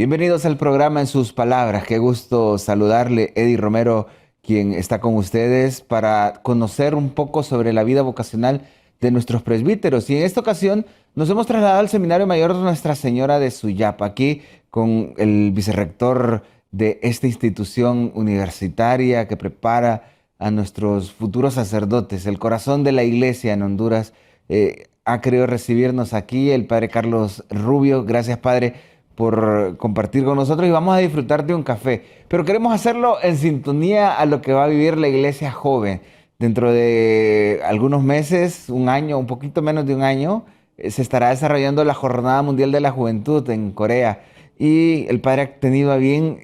Bienvenidos al programa En sus palabras. Qué gusto saludarle, Eddie Romero, quien está con ustedes para conocer un poco sobre la vida vocacional de nuestros presbíteros. Y en esta ocasión nos hemos trasladado al Seminario Mayor de Nuestra Señora de Suyapa, aquí con el vicerrector de esta institución universitaria que prepara a nuestros futuros sacerdotes. El corazón de la iglesia en Honduras ha querido recibirnos aquí, el padre Carlos Rubio. Gracias, padre, por compartir con nosotros y vamos a disfrutar de un café. Pero queremos hacerlo en sintonía a lo que va a vivir la iglesia joven. Dentro de algunos meses, un año, un poquito menos de un año, se estará desarrollando la Jornada Mundial de la Juventud en Corea. Y el padre ha tenido a bien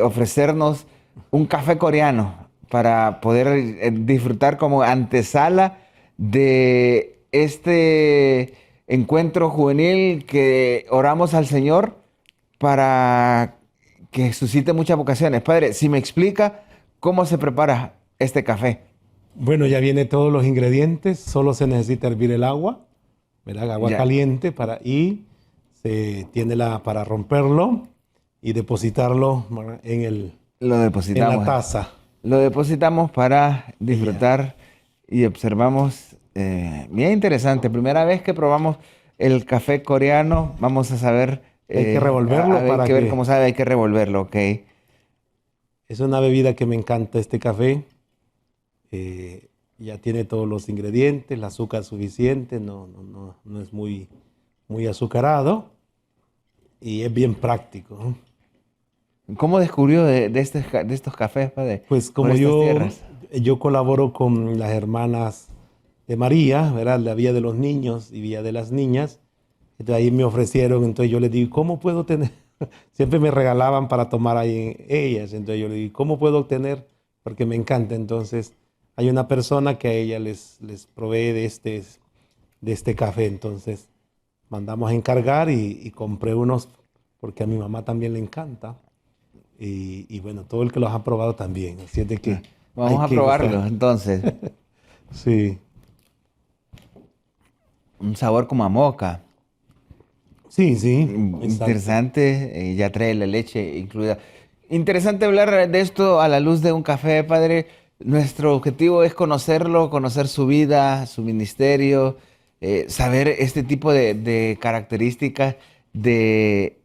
ofrecernos un café coreano para poder disfrutar como antesala de este encuentro juvenil que oramos al Señor para que suscite muchas vocaciones. Padre, si me explica cómo se prepara este café. Bueno, ya viene todos los ingredientes, solo se necesita hervir el agua, ¿verdad? Agua Ya, caliente y se tiene para romperlo y depositarlo, ¿verdad?, lo en la depositamos. taza. Lo depositamos para Y ya. disfrutar y observamos. Bien interesante. Primera vez que probamos el café coreano. Vamos a saber. Hay que revolverlo Hay para que ver que... cómo sabe. Hay que revolverlo, ok. Es una bebida que me encanta, este café. Ya tiene todos los ingredientes, el azúcar suficiente, no es muy azucarado y es bien práctico, ¿no? ¿Cómo descubrió de estos cafés, padre? Pues Por como estas yo, tierras. yo colaboro con las hermanas de María, ¿verdad? La Vía de los Niños y Vía de las Niñas. Entonces ahí me ofrecieron, entonces yo les digo, ¿cómo puedo tener? Siempre me regalaban para tomar ahí ellas, entonces yo les digo, ¿cómo puedo obtener? Porque me encanta. Entonces hay una persona que a ella les provee de este café, entonces mandamos a encargar y compré unos porque a mi mamá también le encanta. Y bueno, todo el que los ha probado también. Así es de que hay Vamos a que probarlo, gustar. entonces. Sí, Un sabor como a moca. sí, sí, exacto. Interesante, ya trae la leche incluida. Interesante hablar de esto a la luz de un café, padre. Nuestro objetivo es conocerlo, conocer su vida, su ministerio, saber este tipo de características, de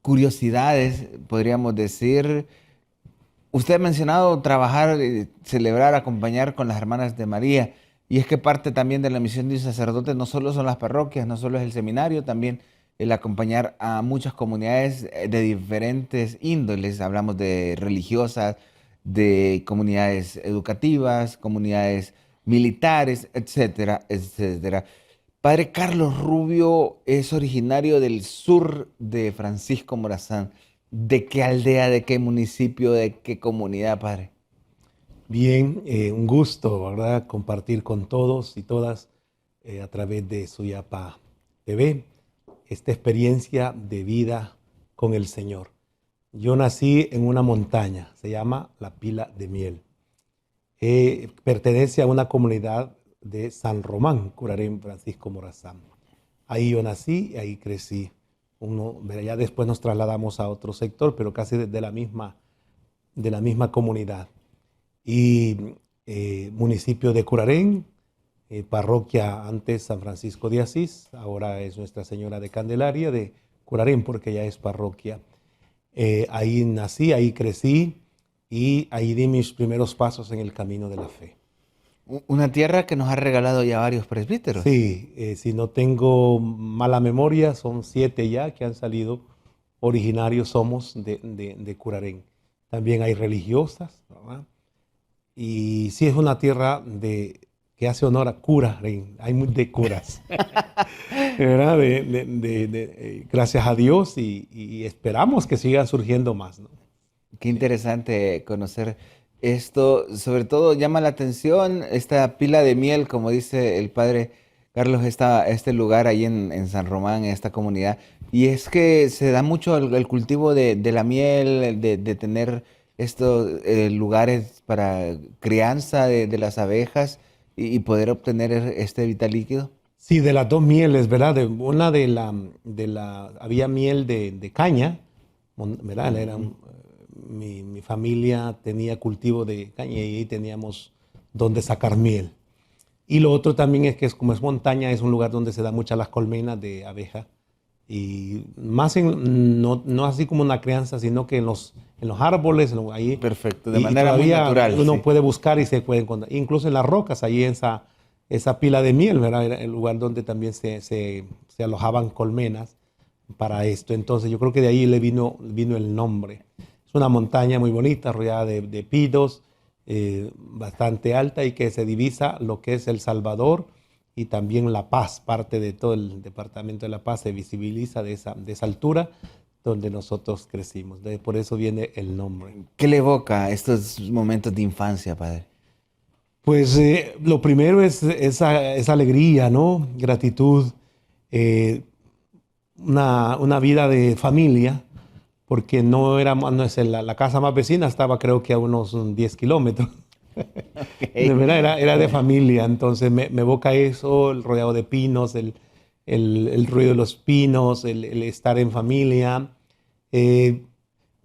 curiosidades, podríamos decir. Usted ha mencionado trabajar, celebrar, acompañar con las hermanas de María. Y es que parte también de la misión de un sacerdote no solo son las parroquias, no solo es el seminario, también el acompañar a muchas comunidades de diferentes índoles. Hablamos de religiosas, de comunidades educativas, comunidades militares, etcétera, etcétera. Padre Carlos Rubio es originario del sur de Francisco Morazán. ¿De qué aldea, de qué municipio, de qué comunidad, padre? Bien, un gusto, ¿verdad? Compartir con todos y todas a través de Suyapa TV esta experiencia de vida con el Señor. Yo nací en una montaña, se llama La Pila de Miel. Pertenece a una comunidad de San Román, Curarén, Francisco Morazán. Ahí yo nací y ahí crecí. Ya después nos trasladamos a otro sector, pero casi de la misma comunidad. Y municipio de Curarén, parroquia antes San Francisco de Asís, ahora es Nuestra Señora de Candelaria de Curarén porque ya es parroquia. Ahí nací, ahí crecí y ahí di mis primeros pasos en el camino de la fe. Una tierra que nos ha regalado ya varios presbíteros. Sí, si no tengo mala memoria, son 7 ya que han salido originarios somos de Curarén. También hay religiosas, ¿verdad? Y sí es una tierra que hace honor a Curarén. Hay de curas, ¿verdad? Gracias a Dios y esperamos que sigan surgiendo más, ¿no? Qué interesante conocer esto. Sobre todo llama la atención esta pila de miel, como dice el padre Carlos, este lugar ahí en San Román, en esta comunidad. Y es que se da mucho el cultivo de la miel, de tener estos lugares para crianza de las abejas y poder obtener este vital líquido. Sí, de las dos mieles, ¿verdad? Había miel de caña ¿verdad? Mi familia tenía cultivo de caña y ahí teníamos donde sacar miel. Y lo otro también es que como es montaña, es un lugar donde se dan muchas las colmenas de abeja. Y más no así como una crianza, sino que en los árboles, ahí. Perfecto, de Y manera muy todavía natural, uno sí. puede buscar y se puede encontrar. Incluso en las rocas, ahí en esa pila de miel, ¿verdad? Era el lugar donde también se alojaban colmenas para esto. Entonces yo creo que de ahí le vino el nombre. Es una montaña muy bonita, rodeada de pinos, bastante alta y que se divisa lo que es El Salvador y también La Paz, parte de todo el departamento de La Paz se visibiliza de esa altura donde nosotros crecimos. Por eso viene el nombre. ¿Qué le evoca estos momentos de infancia, padre? Pues lo primero es esa alegría, ¿no? Gratitud, eh, una vida de familia, porque no es la casa más vecina, estaba creo que a unos 10 kilómetros. De Ok. verdad, era de familia, entonces me evoca eso, el rodeado de pinos, el ruido de los pinos, el estar en familia. Eh,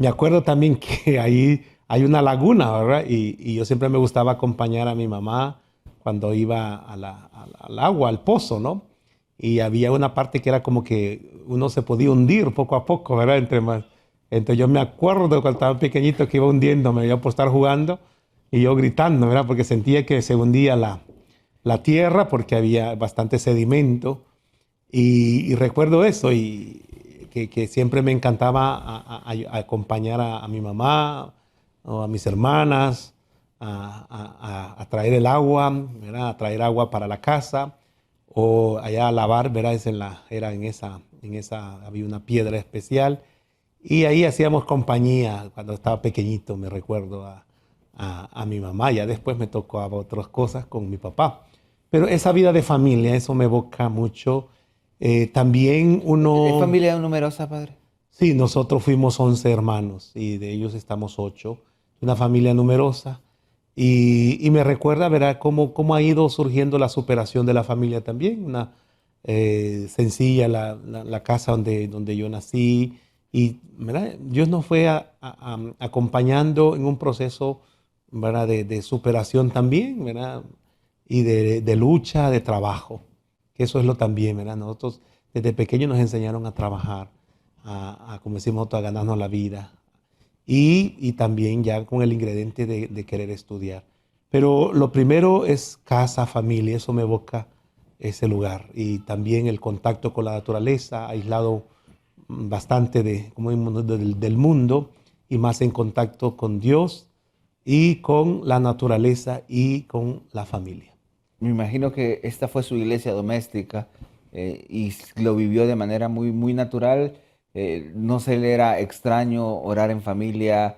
Me acuerdo también que ahí hay una laguna, ¿verdad? Y yo siempre me gustaba acompañar a mi mamá cuando iba al agua, al pozo, ¿no? Y había una parte que era como que uno se podía hundir poco a poco, ¿verdad? Entonces yo me acuerdo cuando estaba pequeñito que iba hundiéndome, yo por estar jugando y yo gritando, ¿verdad? Porque sentía que se hundía la tierra porque había bastante sedimento. Y recuerdo eso y que siempre me encantaba a acompañar a mi mamá o a mis hermanas a traer el agua, ¿verdad? A traer agua para la casa o allá a lavar, ¿verdad? Era en esa había una piedra especial y ahí hacíamos compañía cuando estaba pequeñito, me recuerdo a mi mamá. Ya después me tocó otras cosas con mi papá. Pero esa vida de familia, eso me evoca mucho. También ¿Es uno, familia numerosa, padre? sí, nosotros fuimos 11 hermanos y de ellos estamos 8, una familia numerosa. Y me recuerda, ¿verdad?, cómo ha ido surgiendo la superación de la familia también. Una sencilla, la casa donde yo nací. Y, ¿verdad?, Dios nos fue acompañando en un proceso, ¿verdad?, de superación también, ¿verdad?, y de lucha, de trabajo. Que eso es lo también, ¿verdad? Nosotros desde pequeños nos enseñaron a trabajar, como decimos nosotros, a ganarnos la vida. Y también ya con el ingrediente de querer estudiar. Pero lo primero es casa, familia, eso me evoca ese lugar. Y también el contacto con la naturaleza, aislado bastante como decimos, del mundo y más en contacto con Dios y con la naturaleza y con la familia. Me imagino que esta fue su iglesia doméstica lo vivió de manera muy, muy natural. No se le era extraño orar en familia,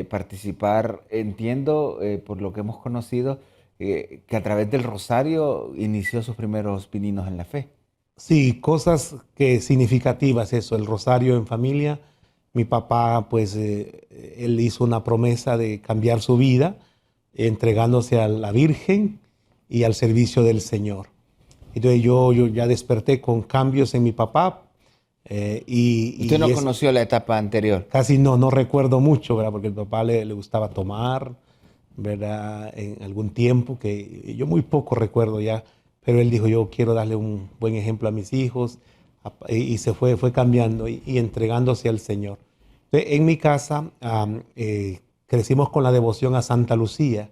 participar. Entiendo, por lo que hemos conocido, que a través del rosario inició sus primeros pininos en la fe. Sí, cosas que significativas eso, el rosario en familia. Mi papá, pues, él hizo una promesa de cambiar su vida, entregándose a la Virgen y al servicio del Señor. Entonces yo ya desperté con cambios en mi papá Usted y no es, conoció la etapa anterior. casi no recuerdo mucho, ¿verdad? Porque al papá le gustaba tomar, ¿verdad? En algún tiempo, que yo muy poco recuerdo ya, pero él dijo, yo quiero darle un buen ejemplo a mis hijos, y se fue cambiando y entregándose al Señor. Entonces, en mi casa crecimos con la devoción a Santa Lucía,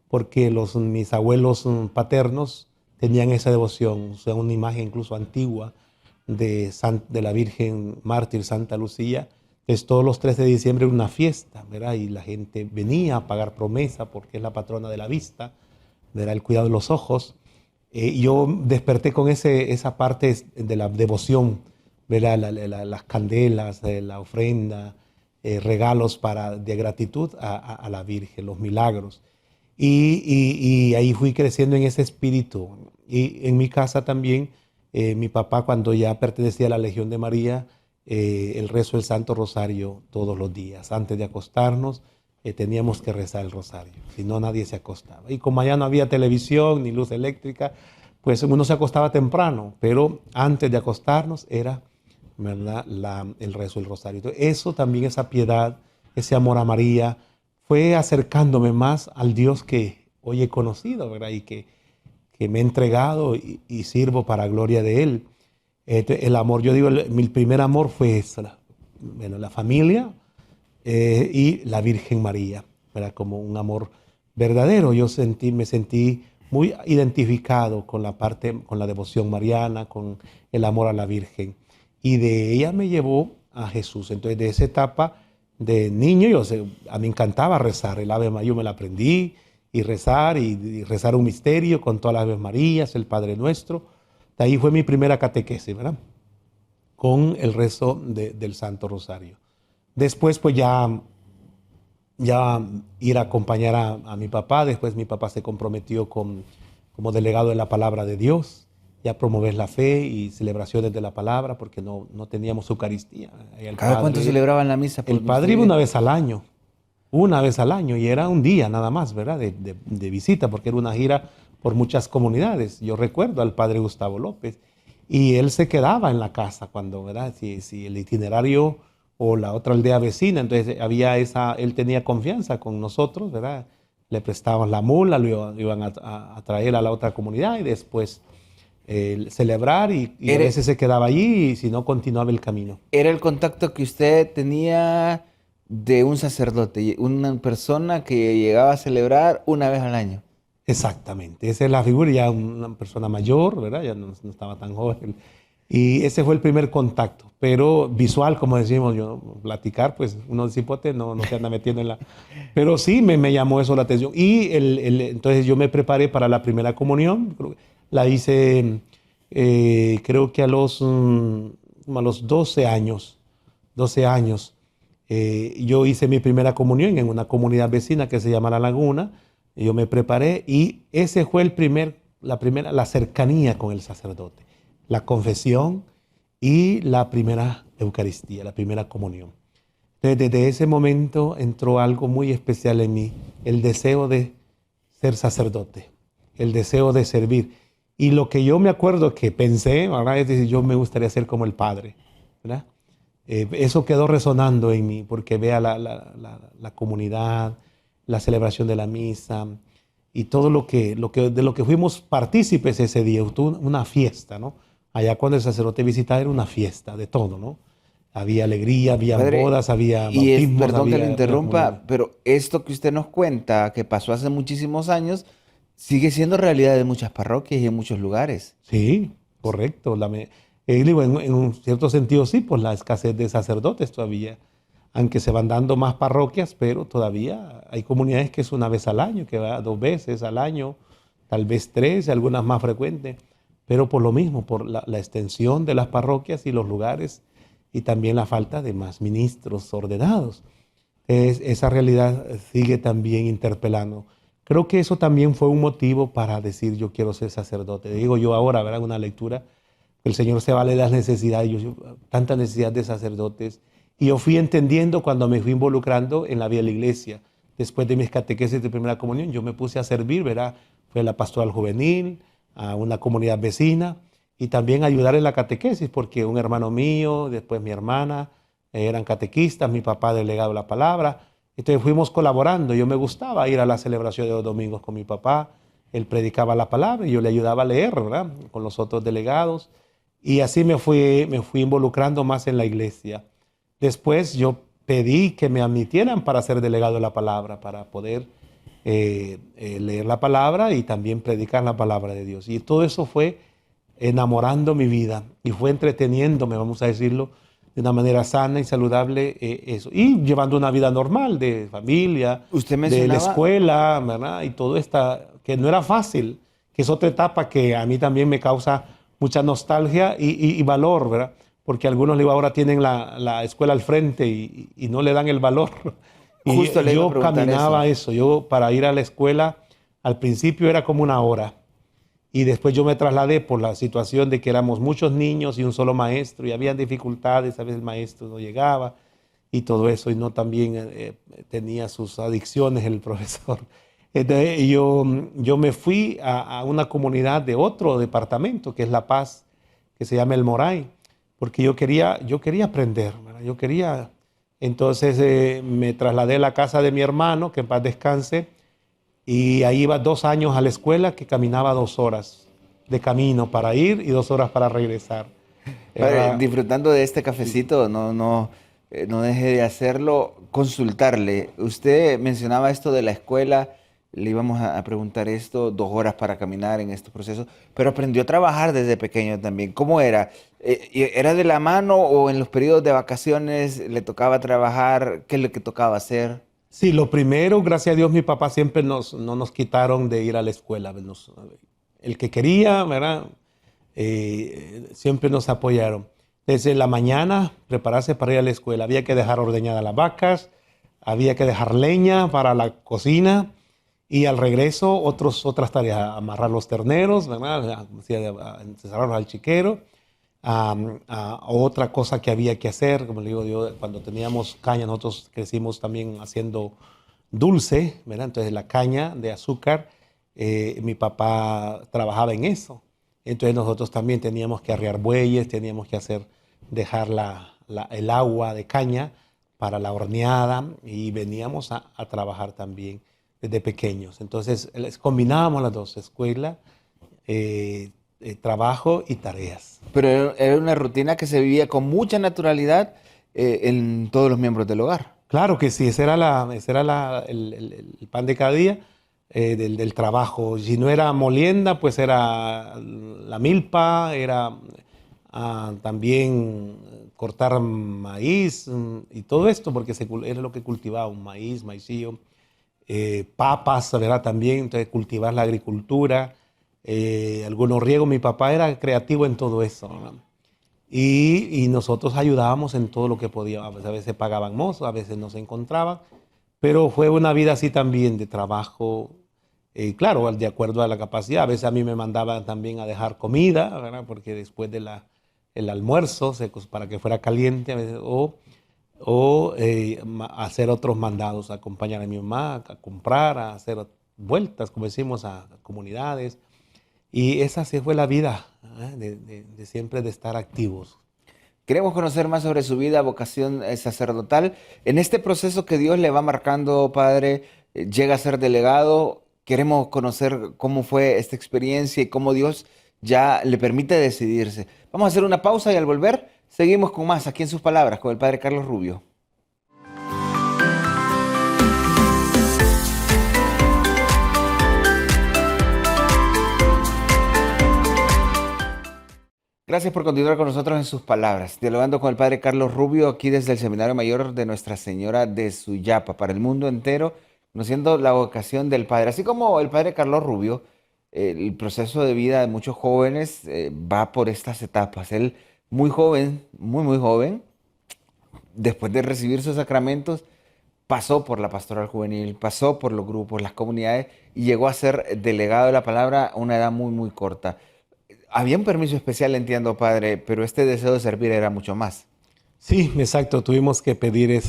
porque mis abuelos paternos tenían esa devoción, o sea, una imagen incluso antigua de la Virgen Mártir Santa Lucía. Es todos los 13 de diciembre una fiesta, ¿verdad? Y la gente venía a pagar promesa porque es la patrona de la vista, ¿verdad? El cuidado de los ojos. Yo desperté con esa parte de la devoción, ¿verdad? Las candelas, la ofrenda, regalos de gratitud a la Virgen, los milagros. Y ahí fui creciendo en ese espíritu. Y en mi casa también, mi papá cuando ya pertenecía a la Legión de María, el rezo del Santo Rosario todos los días. Antes de acostarnos, teníamos que rezar el rosario, si no nadie se acostaba. Y como allá no había televisión ni luz eléctrica, pues uno se acostaba temprano, pero antes de acostarnos era ¿verdad? El rezo del rosario. Entonces, eso también, esa piedad, ese amor a María, fue acercándome más al Dios que hoy he conocido, ¿verdad? Y que me he entregado y sirvo para gloria de Él. El amor, yo digo, mi primer amor fue eso, la familia y la Virgen María, ¿verdad? Como un amor verdadero. Me sentí muy identificado con la parte, con la devoción mariana, con el amor a la Virgen. Y de ella me llevó a Jesús. Entonces, de esa etapa de niño, a mí me encantaba rezar. El Ave María yo me la aprendí y rezar un misterio con todas las Aves Marías, el Padre Nuestro. De ahí fue mi primera catequesis, ¿verdad? Con el rezo del Santo Rosario. Después, pues ya ir a acompañar a mi papá. Después mi papá se comprometió como delegado de la palabra de Dios, ya promover la fe y celebraciones de la palabra, porque no teníamos Eucaristía. ¿Cada cuánto celebraban la misa por El padre iba una vez al año, y era un día nada más, ¿verdad? De visita, porque era una gira por muchas comunidades. Yo recuerdo al padre Gustavo López, y él se quedaba en la casa cuando, ¿verdad? Si el itinerario o la otra aldea vecina, entonces él tenía confianza con nosotros, ¿verdad? Le prestaban la mula, lo iban a traer a la otra comunidad y después celebrar y a veces se quedaba allí y si no continuaba el camino. Era el contacto que usted tenía de un sacerdote, una persona que llegaba a celebrar una vez al año. Exactamente, esa es la figura, ya una persona mayor, ¿verdad? Ya no estaba tan joven. Y ese fue el primer contacto, pero visual, como decimos, yo platicar, pues uno de cipote no se anda metiendo en la... Pero sí me llamó eso la atención. Y entonces yo me preparé para la primera comunión, la hice creo que a los 12 años, 12 años. Yo hice mi primera comunión en una comunidad vecina que se llama La Laguna. Yo me preparé y ese fue la cercanía con el sacerdote, la confesión y la primera Eucaristía, la primera comunión. Entonces, desde ese momento entró algo muy especial en mí, el deseo de ser sacerdote, el deseo de servir. Y lo que yo me acuerdo que pensé, ¿verdad? Es decir, yo me gustaría ser como el Padre, ¿verdad? Eso quedó resonando en mí porque vea la comunidad, la celebración de la misa y todo de lo que fuimos partícipes ese día. Una fiesta, ¿no? Allá cuando el sacerdote visitaba era una fiesta de todo, ¿no? Había alegría, había bodas, había bautismos. Perdón que le interrumpa, pero esto que usted nos cuenta, que pasó hace muchísimos años, sigue siendo realidad en muchas parroquias y en muchos lugares. Sí, correcto. Digo, en un cierto sentido sí, por la escasez de sacerdotes todavía, aunque se van dando más parroquias, pero todavía hay comunidades que es una vez al año, que va 2 veces al año, tal vez 3, algunas más frecuentes, pero por lo mismo, por la extensión de las parroquias y los lugares y también la falta de más ministros ordenados. Esa realidad sigue también interpelando. Creo que eso también fue un motivo para decir yo quiero ser sacerdote. Digo yo ahora, ¿verdad? Una lectura, el Señor se vale de las necesidades, tanta necesidad de sacerdotes. Y yo fui entendiendo cuando me fui involucrando en la vida de la iglesia. Después de mis catequesis de primera comunión, yo me puse a servir, ¿verdad? Fue a la pastoral juvenil, a una comunidad vecina y también ayudar en la catequesis, porque un hermano mío, después mi hermana, eran catequistas, mi papá delegado de la palabra. Entonces fuimos colaborando. Yo me gustaba ir a la celebración de los domingos con mi papá. Él predicaba la palabra y yo le ayudaba a leer, ¿verdad? Con los otros delegados. Y así me fui involucrando más en la iglesia. Después yo pedí que me admitieran para ser delegado de la palabra, para poder leer la palabra y también predicar la palabra de Dios. Y todo eso fue enamorando mi vida y fue entreteniéndome, vamos a decirlo, de una manera sana y saludable eso. Y llevando una vida normal de familia, Usted de la mencionaba, escuela, ¿verdad? Y todo esto, que no era fácil, que es otra etapa que a mí también me causa mucha nostalgia y valor, ¿verdad? Porque algunos ahora tienen la escuela al frente y no le dan el valor. Y justo le iba a yo preguntar caminaba eso. eso. Yo para ir a la escuela al principio era como una hora. Y después yo me trasladé por la situación de que éramos muchos niños y un solo maestro y había dificultades, a veces el maestro no llegaba y todo eso y no también tenía sus adicciones el profesor. Entonces yo me fui a una comunidad de otro departamento que es La Paz, que se llama El Moray. porque yo quería aprender, ¿verdad? Entonces me trasladé a la casa de mi hermano, que en paz descanse, y ahí iba 2 años a la escuela, que caminaba 2 horas de camino para ir y 2 horas para regresar. Padre, Era, disfrutando de este sí. cafecito, no deje de hacerlo, consultarle. Usted mencionaba esto de la escuela, le íbamos a preguntar esto, 2 horas para caminar en estos procesos, pero aprendió a trabajar desde pequeño también. ¿Cómo era? ¿Era de la mano o en los periodos de vacaciones le tocaba trabajar? ¿Qué es lo que tocaba hacer? Sí, lo primero, gracias a Dios, mi papá siempre no nos quitaron de ir a la escuela. El que quería, ¿verdad? Siempre nos apoyaron. Desde la mañana, prepararse para ir a la escuela. Había que dejar ordeñadas las vacas, había que dejar leña para la cocina y al regreso otras tareas, amarrar los terneros, ¿verdad? Encerrarlos al chiquero. Otra cosa que había que hacer, como le digo yo, cuando teníamos caña, nosotros crecimos también haciendo dulce, ¿verdad? Entonces la caña de azúcar, mi papá trabajaba en eso. Entonces nosotros también teníamos que arriar bueyes, teníamos que dejar el agua de caña para la horneada y veníamos a trabajar también desde pequeños. Entonces combinábamos las dos, escuela, trabajo y tareas. Pero era una rutina que se vivía con mucha naturalidad en todos los miembros del hogar. Claro que sí, ese era el pan de cada día del trabajo. Si no era molienda, pues era la milpa, era también cortar maíz y todo esto, porque era lo que cultivaba, un maíz, maicillo, papas, ¿verdad? También, entonces cultivar la agricultura, algunos riegos. Mi papá era creativo en todo eso, ¿verdad? Y nosotros ayudábamos en todo lo que podíamos. A veces pagaban mozos, a veces no se encontraban, pero fue una vida así también de trabajo, claro, de acuerdo a la capacidad. A veces a mí me mandaban también a dejar comida, ¿verdad? Porque después el almuerzo, para que fuera caliente, a veces, hacer otros mandados, acompañar a mi mamá a comprar, a hacer vueltas, como decimos, a comunidades. Y esa sí fue la vida, de siempre de estar activos. Queremos conocer más sobre su vida, vocación sacerdotal. En este proceso que Dios le va marcando, Padre, llega a ser delegado. Queremos conocer cómo fue esta experiencia y cómo Dios ya le permite decidirse. Vamos a hacer una pausa y al volver seguimos con más aquí en sus palabras con el Padre Carlos Rubio. Gracias por continuar con nosotros en sus palabras. Dialogando con el Padre Carlos Rubio aquí desde el Seminario Mayor de Nuestra Señora de Suyapa para el mundo entero, conociendo la vocación del Padre. Así como el Padre Carlos Rubio, el proceso de vida de muchos jóvenes va por estas etapas. Él, muy joven, muy joven, después de recibir sus sacramentos, pasó por la pastoral juvenil, pasó por los grupos, las comunidades y llegó a ser delegado de la palabra a una edad muy corta. Había un permiso especial, entiendo, padre, pero este deseo de servir era mucho más. Sí, exacto. Tuvimos que pedir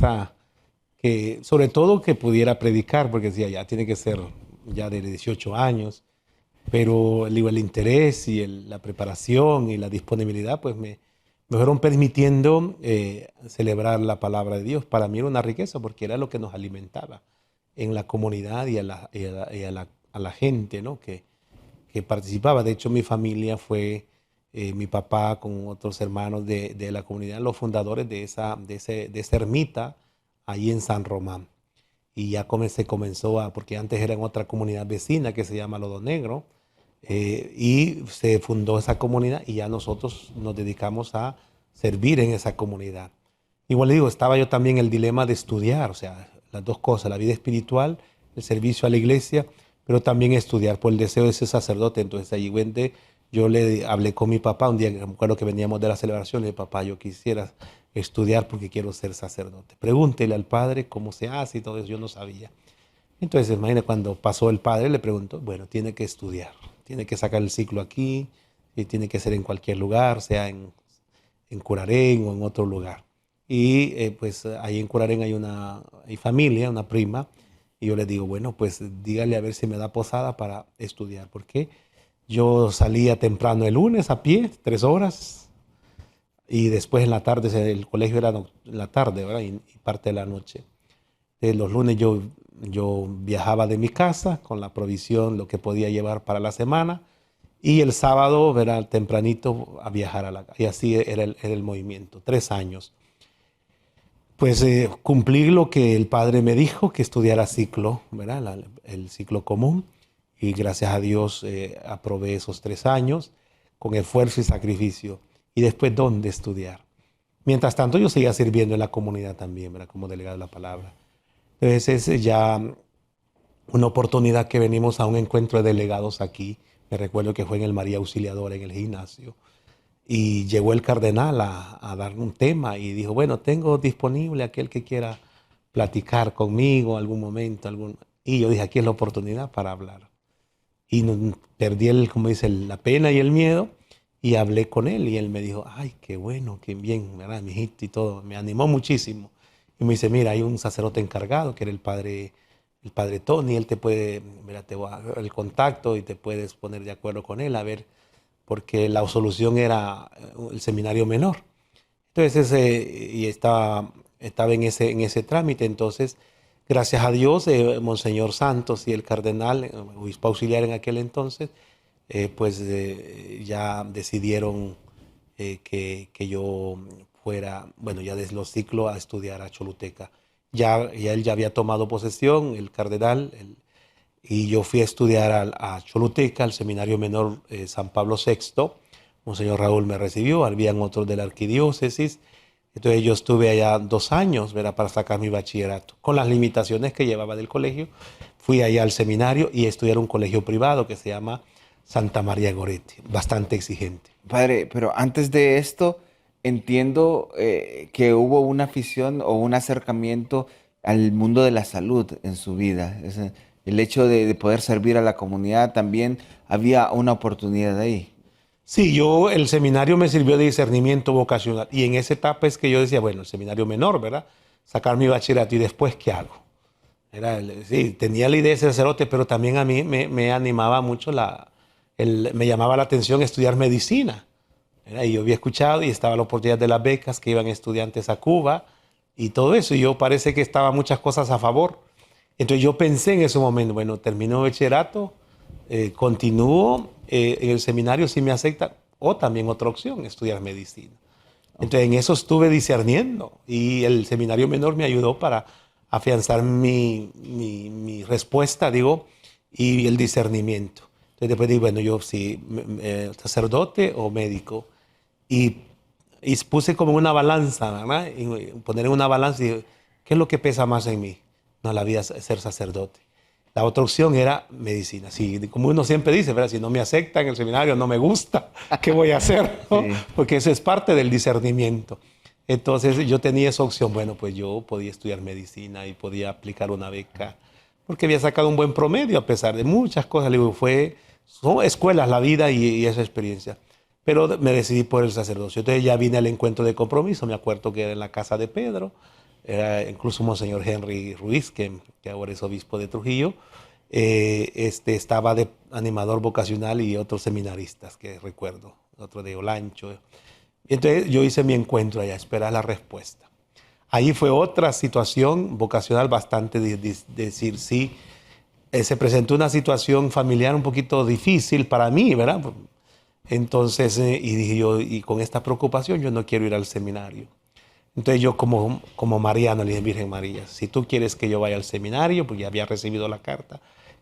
sobre todo que pudiera predicar, porque decía, ya tiene que ser ya de 18 años, pero el interés y la preparación y la disponibilidad, pues me fueron permitiendo celebrar la palabra de Dios. Para mí era una riqueza, porque era lo que nos alimentaba en la comunidad y a la gente, ¿no? Que participaba. De hecho, mi familia fue mi papá con otros hermanos de la comunidad, los fundadores de esa ermita ahí en San Román. Y ya se comenzó porque antes era en otra comunidad vecina que se llama Lodo Negro, y se fundó esa comunidad y ya nosotros nos dedicamos a servir en esa comunidad. Igual le digo, estaba yo también el dilema de estudiar, o sea, las dos cosas, la vida espiritual, el servicio a la iglesia, pero también estudiar por el deseo de ser sacerdote. Entonces allí yo le hablé con mi papá un día, me acuerdo que veníamos de la celebración, le dije, papá, yo quisiera estudiar porque quiero ser sacerdote. Pregúntele al padre cómo se hace y todo eso, yo no sabía. Entonces, imagina, cuando pasó el padre, le preguntó, bueno, tiene que estudiar, tiene que sacar el ciclo aquí, y tiene que ser en cualquier lugar, sea en Curarén o en otro lugar. Y pues ahí en Curarén hay familia, una prima, y yo le digo, bueno, pues dígale a ver si me da posada para estudiar, porque yo salía temprano el lunes a pie, 3 horas, y después en la tarde, el colegio era en la tarde, ¿verdad? Y parte de la noche. Los lunes yo viajaba de mi casa con la provisión, lo que podía llevar para la semana, y el sábado, ¿verdad? Tempranito a viajar a la casa. Y así era el movimiento, 3 años. Pues cumplí lo que el padre me dijo, que estudiara ciclo, ¿verdad? El ciclo común. Y gracias a Dios aprobé esos 3 años con esfuerzo y sacrificio. Y después, ¿dónde estudiar? Mientras tanto, yo seguía sirviendo en la comunidad también, ¿verdad? Como delegado de la palabra. Entonces, es ya una oportunidad que venimos a un encuentro de delegados aquí. Me recuerdo que fue en el María Auxiliadora, en el gimnasio. Y llegó el cardenal a dar un tema y dijo, bueno, tengo disponible aquel que quiera platicar conmigo algún momento. Y yo dije, aquí es la oportunidad para hablar. Y perdí, como dice, la pena y el miedo y hablé con él y él me dijo, ay, qué bueno, qué bien, ¿verdad? Mi hijito y todo. Me animó muchísimo. Y me dice, mira, hay un sacerdote encargado que era el padre Tony, él te puede, mira, te voy a dar el contacto y te puedes poner de acuerdo con él, a ver, porque la solución era el seminario menor. Entonces, y estaba en ese trámite. Entonces, gracias a Dios, Monseñor Santos y el cardenal, obispo auxiliar en aquel entonces, pues ya decidieron que yo fuera, bueno, ya desde los ciclos a estudiar a Choluteca. Ya él ya había tomado posesión, el cardenal, y yo fui a estudiar a Choluteca, al Seminario Menor San Pablo VI. Monseñor Raúl me recibió, habían otros de la arquidiócesis. Entonces yo estuve allá 2 años, ¿verdad? Para sacar mi bachillerato. Con las limitaciones que llevaba del colegio, fui allá al seminario y estudié en un colegio privado que se llama Santa María Goretti, bastante exigente. Padre, pero antes de esto, entiendo que hubo una afición o un acercamiento al mundo de la salud en su vida. El hecho de poder servir a la comunidad también había una oportunidad ahí. Sí, el seminario me sirvió de discernimiento vocacional y en esa etapa es que yo decía, bueno, el seminario menor, ¿verdad? Sacar mi bachillerato y después, ¿qué hago? Sí, tenía la idea de ser sacerdote, pero también a mí me animaba mucho, me llamaba la atención estudiar medicina. Y yo había escuchado y estaba la oportunidad de las becas que iban estudiantes a Cuba y todo eso. Y yo parece que estaba muchas cosas a favor. Entonces yo pensé en ese momento, bueno, termino el bachillerato, continúo en el seminario si me aceptan, o también otra opción, estudiar medicina. Entonces en eso estuve discerniendo y el seminario menor me ayudó para afianzar mi respuesta, digo, y el discernimiento. Entonces después dije, bueno, yo sí, sacerdote o médico. Y, y puse como una balanza, ¿verdad? Y poner en una balanza y dije, ¿qué es lo que pesa más en mí? No, la vida es ser sacerdote. La otra opción era medicina. Sí, como uno siempre dice, ¿verdad? Si no me aceptan en el seminario, no me gusta, ¿qué voy a hacer? ¿No? Sí. Porque eso es parte del discernimiento. Entonces yo tenía esa opción. Bueno, pues yo podía estudiar medicina y podía aplicar una beca porque había sacado un buen promedio a pesar de muchas cosas. Le digo, son escuelas la vida y esa experiencia. Pero me decidí por el sacerdocio. Entonces ya vine al encuentro de compromiso. Me acuerdo que era en la casa de Pedro. Era incluso Monseñor Henry Ruiz, que ahora es obispo de Trujillo. Estaba de animador vocacional y otros seminaristas que recuerdo. Otro de Olancho. Entonces yo hice mi encuentro allá, esperar la respuesta. Ahí fue otra situación vocacional bastante decir sí. Se presentó una situación familiar un poquito difícil para mí, ¿verdad? Entonces, y dije yo, y con esta preocupación yo no quiero ir al seminario. Entonces yo como mariano le dije, Virgen María, si tú quieres que yo vaya al seminario, porque ya había recibido la carta,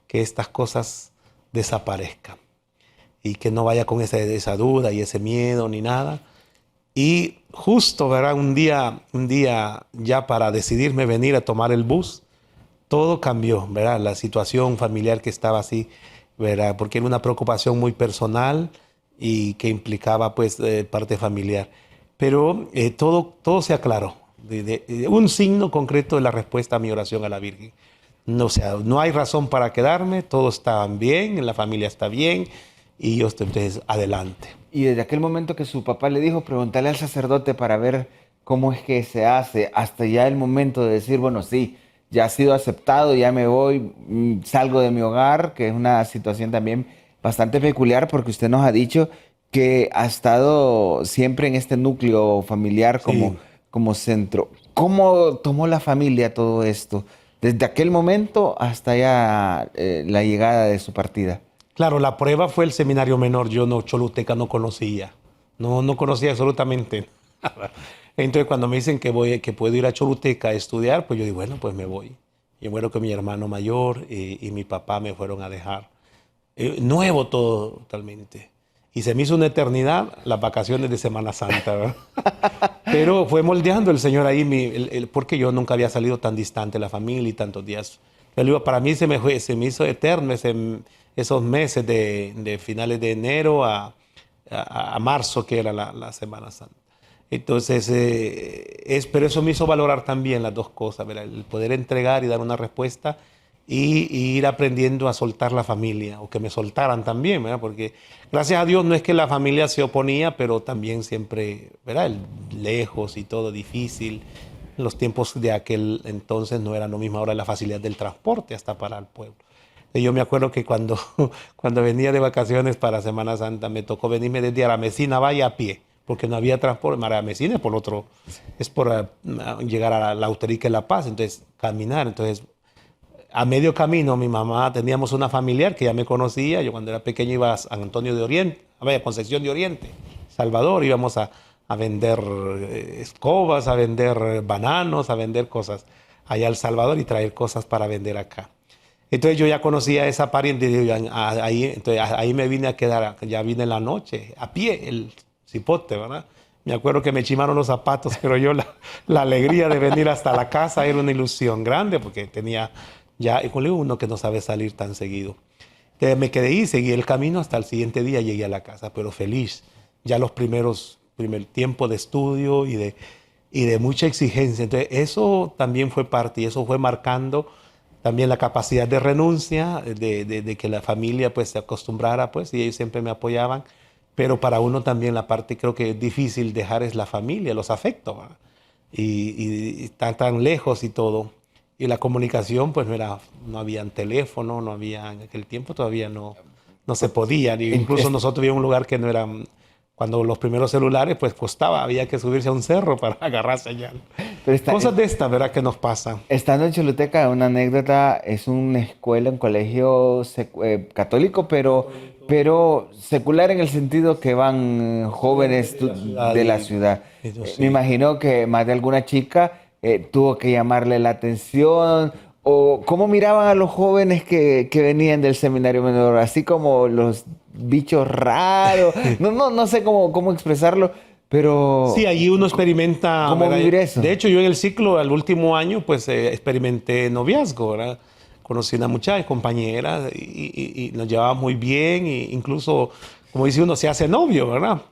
que estas cosas desaparezcan y que no vaya con esa duda y ese miedo ni nada. Y justo, ¿verdad? Un día ya para decidirme venir a tomar el bus, todo cambió, ¿verdad? La situación familiar que estaba así, ¿verdad? Porque era una preocupación muy personal y que implicaba pues parte familiar. Pero todo se aclaró. Un signo concreto de la respuesta a mi oración a la Virgen. No, o sea, no hay razón para quedarme, todo está bien, la familia está bien y yo estoy entonces adelante. Y desde aquel momento que su papá le dijo, pregúntale al sacerdote para ver cómo es que se hace, hasta ya el momento de decir, bueno, sí, ya ha sido aceptado, ya me voy, salgo de mi hogar, que es una situación también bastante peculiar porque usted nos ha dicho que ha estado siempre en este núcleo familiar Sí. como centro. ¿Cómo tomó la familia todo esto? Desde aquel momento hasta ya la llegada de su partida. Claro, la prueba fue el seminario menor. Yo no, Choluteca no conocía. No, no conocía absolutamente nada. Entonces, cuando me dicen que puedo ir a Choluteca a estudiar, pues yo digo, bueno, pues me voy. Yo muero con mi hermano mayor y mi papá me fueron a dejar. Nuevo todo totalmente. Y se me hizo una eternidad las vacaciones de Semana Santa, ¿verdad? Pero fue moldeando el Señor ahí, porque yo nunca había salido tan distante de la familia y tantos días. Yo digo, para mí se me hizo eterno esos meses de finales de enero a marzo, que era la Semana Santa. Entonces, pero eso me hizo valorar también las dos cosas, ¿verdad? El poder entregar y dar una respuesta y ir aprendiendo a soltar la familia, o que me soltaran también, ¿verdad? Porque gracias a Dios no es que la familia se oponía, pero también siempre, ¿verdad? Lejos y todo difícil. Los tiempos de aquel entonces no eran lo mismo ahora, la facilidad del transporte hasta para el pueblo. Yo me acuerdo que cuando venía de vacaciones para Semana Santa me tocó venirme desde Aramesina, vaya a pie, porque no había transporte. Aramesina es por otro, es por llegar a la Auterica de La Paz, entonces caminar. Entonces, a medio camino, mi mamá, teníamos una familiar que ya me conocía. Yo cuando era pequeño iba a San Antonio de Oriente, a Concepción de Oriente, Salvador. Íbamos a vender escobas, a vender bananos, a vender cosas allá al Salvador y traer cosas para vender acá. Entonces yo ya conocía a esa pariente, entonces ahí me vine a quedar, ya vine en la noche, a pie, el cipote, ¿verdad? Me acuerdo que me chimaron los zapatos, pero yo la alegría de venir hasta la casa era una ilusión grande, porque tenía ya, y con uno que no sabe salir tan seguido. Entonces me quedé y seguí el camino hasta el siguiente día, llegué a la casa, pero feliz. Ya los primer tiempo de estudio y de mucha exigencia. Entonces eso también fue parte, y eso fue marcando también la capacidad de renuncia, de que la familia pues se acostumbrara, pues, y ellos siempre me apoyaban. Pero para uno también la parte creo que es difícil dejar es la familia, los afectos, ¿verdad? Y estar tan lejos y todo. Y la comunicación, pues no había teléfono, no había, en aquel tiempo todavía no se podía. Incluso nosotros vivíamos en un lugar que no era, cuando los primeros celulares, pues costaba, había que subirse a un cerro para agarrar señal. Pero Cosas de estas, ¿verdad? Que nos pasan. estando en Choluteca, una anécdota, es una escuela, un colegio católico, pero secular en el sentido que van jóvenes de la ciudad. Eso Me sí. imagino que más de alguna chica tuvo que llamarle la atención, o cómo miraban a los jóvenes que venían del seminario menor, así como los bichos raros. No sé cómo expresarlo, Sí, pero allí uno experimenta, ¿cómo ¿verdad? vivir eso? De hecho, yo en el ciclo, al último año, pues experimenté noviazgo, ¿verdad? Conocí una muchacha, compañera, y nos llevábamos muy bien, e incluso, como dice uno, se hace novio, ¿verdad?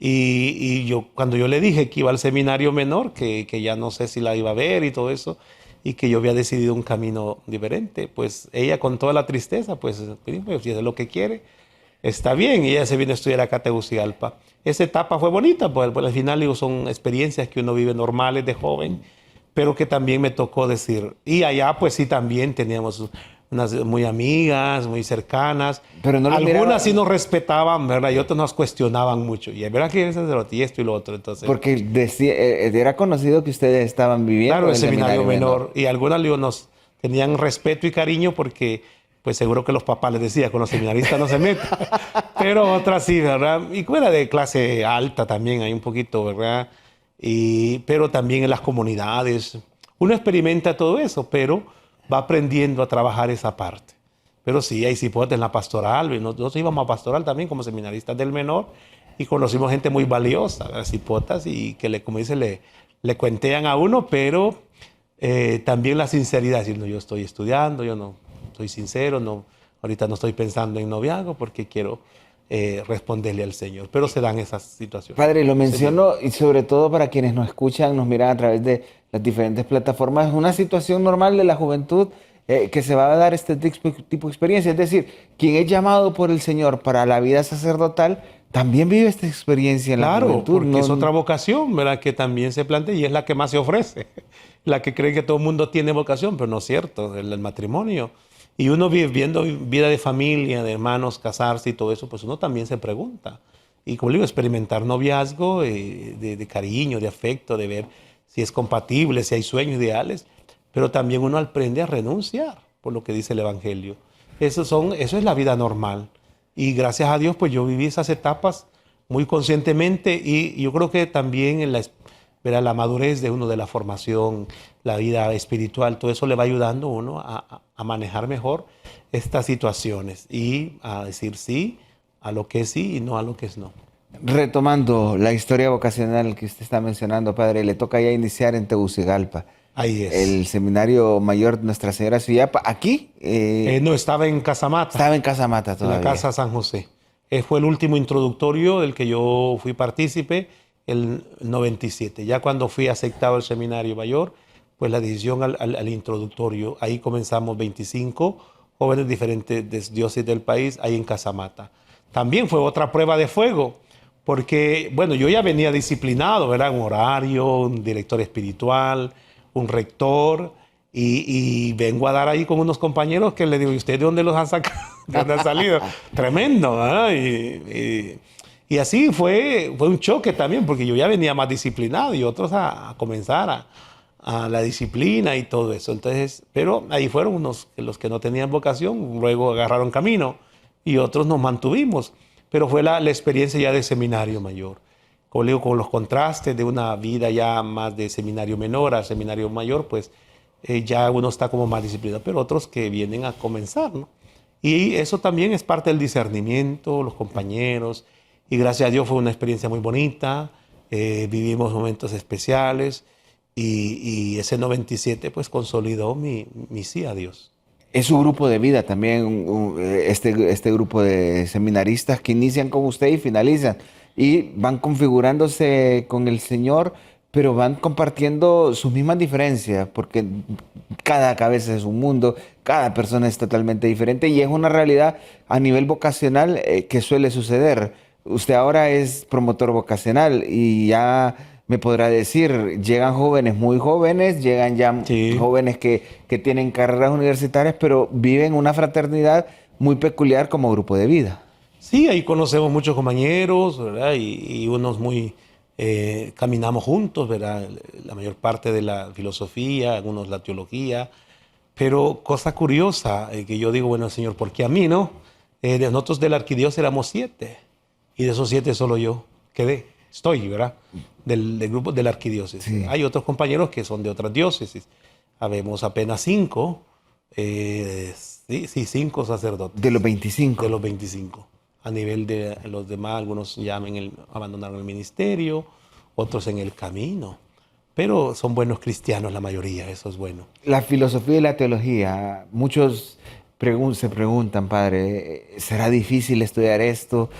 Y yo, cuando yo le dije que iba al seminario menor, que ya no sé si la iba a ver y todo eso, y que yo había decidido un camino diferente, pues ella con toda la tristeza, pues si es lo que quiere, está bien. Y ella se vino a estudiar acá a Tegucigalpa. Esa etapa fue bonita, pues al final digo, son experiencias que uno vive normales de joven, pero que también me tocó decir. Y allá pues sí también teníamos unas muy amigas, muy cercanas. Pero no los Algunas sí miraba. nos respetaban, ¿verdad? Y otras nos cuestionaban mucho. Y es verdad que es y esto y lo otro. Entonces, Porque era conocido que ustedes estaban claro, viviendo el el seminario seminario menor. menor. Y algunas digo, nos tenían respeto y cariño porque, pues seguro que los papás les decían, con los seminaristas no se meten. Pero otras sí, ¿verdad? Y fuera de clase alta también hay un poquito, ¿verdad? Pero también en las comunidades. Uno experimenta todo eso, pero va aprendiendo a trabajar esa parte. Pero sí, hay cipotes en la pastoral. Y nosotros íbamos a pastoral también como seminaristas del menor y conocimos gente muy valiosa, las cipotas, y que, como dice, le cuentean a uno, pero también la sinceridad, diciendo yo estoy estudiando, yo no soy sincero, no, ahorita no estoy pensando en noviazgo porque quiero responderle al Señor. Pero se dan esas situaciones. Padre, lo Se vive. menciono y sobre todo para quienes nos escuchan, nos miran a través de las diferentes plataformas, es una situación normal de la juventud que se va a dar este tipo de experiencia. Es decir, quien es llamado por el Señor para la vida sacerdotal, también vive esta experiencia en la Claro, juventud. porque es otra vocación, ¿verdad? Que también se plantea y es la que más se ofrece. La que cree que todo el mundo tiene vocación, pero no es cierto, el matrimonio. Y uno viviendo vida de familia, de hermanos, casarse y todo eso, pues uno también se pregunta. y como le digo, experimentar noviazgo, de cariño, de afecto, de ver si es compatible, si hay sueños ideales, pero también uno aprende a renunciar, por lo que dice el Evangelio. Eso es la vida normal. Y gracias a Dios, pues yo viví esas etapas muy conscientemente y yo creo que también verá, la madurez de uno, de la formación, la vida espiritual, todo eso le va ayudando a uno a manejar mejor estas situaciones y a decir sí a lo que es sí y no a lo que es no. Retomando la historia vocacional que usted está mencionando, padre, le toca ya iniciar en Tegucigalpa, Ahí es. el Seminario Mayor Nuestra Señora Suyapa. Aquí No, estaba en Casamata, estaba en Casamata en la todavía. Casa San José. Fue el último introductorio del que yo fui partícipe, el 97. Ya cuando fui aceptado al Seminario Mayor, pues la decisión al introductorio, ahí comenzamos 25 jóvenes diferentes de diócesis del país, ahí en Casamata. También fue otra prueba de fuego, porque, bueno, yo ya venía disciplinado, ¿verdad? Un horario, un director espiritual, un rector, y vengo a dar ahí con unos compañeros que le digo, ¿y ustedes de dónde los han sacado? ¿De dónde han salido? Tremendo, ¿verdad? Y así fue un choque también, porque yo ya venía más disciplinado y otros a comenzar a la disciplina y todo eso. Entonces, pero ahí fueron unos los que no tenían vocación, luego agarraron camino y otros nos mantuvimos. Pero fue la experiencia ya de seminario mayor. Como le digo, con los contrastes de una vida ya más de seminario menor a seminario mayor, pues ya uno está como más disciplinado, pero otros que vienen a comenzar, ¿no? Y eso también es parte del discernimiento, los compañeros, y gracias a Dios fue una experiencia muy bonita, vivimos momentos especiales, y ese 97 pues consolidó mi sí a Dios. Es su grupo de vida también, este grupo de seminaristas que inician con usted y finalizan. Y van configurándose con el Señor, pero van compartiendo sus mismas diferencias, porque cada cabeza es un mundo, cada persona es totalmente diferente y es una realidad a nivel vocacional que suele suceder. Usted ahora es promotor vocacional y ya me podrá decir, llegan jóvenes muy jóvenes, llegan ya Sí. jóvenes que tienen carreras universitarias, pero viven una fraternidad muy peculiar como grupo de vida. Sí, ahí conocemos muchos compañeros, ¿verdad? Y unos muy, caminamos juntos, ¿verdad? La mayor parte de la filosofía, algunos la teología, pero cosa curiosa, que yo digo, bueno, Señor, ¿por qué a mí, no? De nosotros de la arquidiócesis éramos 7, y de esos 7 solo yo estoy, ¿verdad? Del grupo de la arquidiócesis. Sí. Hay otros compañeros que son de otras diócesis. Habemos apenas 5, sí, 5 sacerdotes. De los De 25. los 25. A nivel de los demás, algunos ya abandonaron el ministerio, otros en el camino. Pero son buenos cristianos la mayoría, eso es bueno. La filosofía y la teología, muchos se preguntan, padre, ¿será difícil estudiar esto?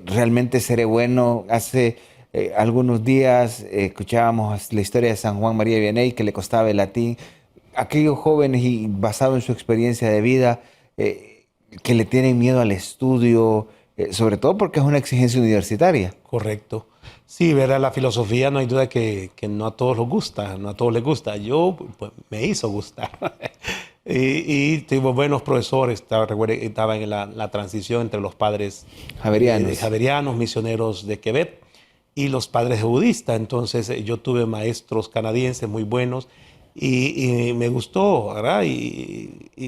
¿Realmente seré bueno? Hace algunos días escuchábamos la historia de San Juan María Vianney, que le costaba el latín. Aquellos jóvenes, y basado en su experiencia de vida, que le tienen miedo al estudio, sobre todo porque es una exigencia universitaria. Correcto. Sí, ver la filosofía no hay duda que no a todos les gusta, no a todos les gusta. Yo, pues, me hizo gustar. Y tuve buenos profesores, estaba en la transición entre los padres Javerianos. javerianos, misioneros de Quebec, y los padres budistas. Entonces yo tuve maestros canadienses muy buenos y me gustó, ¿verdad?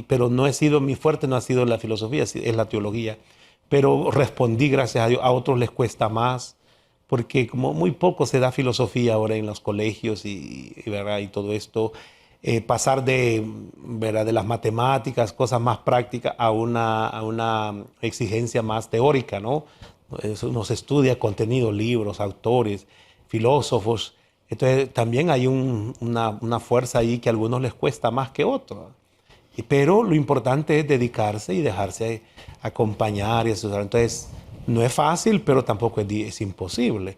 Pero no he sido, mi fuerte no ha sido la filosofía, es la teología. Pero respondí, gracias a Dios, a otros les cuesta más, porque como muy poco se da filosofía ahora en los colegios ¿verdad? Y todo esto, pasar ¿verdad? De las matemáticas, cosas más prácticas, a una exigencia más teórica, ¿no? Eso nos estudia contenido, libros, autores, filósofos. Entonces también hay una fuerza ahí que a algunos les cuesta más que otros. Pero lo importante es dedicarse y dejarse acompañar y asesorar. Entonces, no es fácil, pero tampoco es imposible.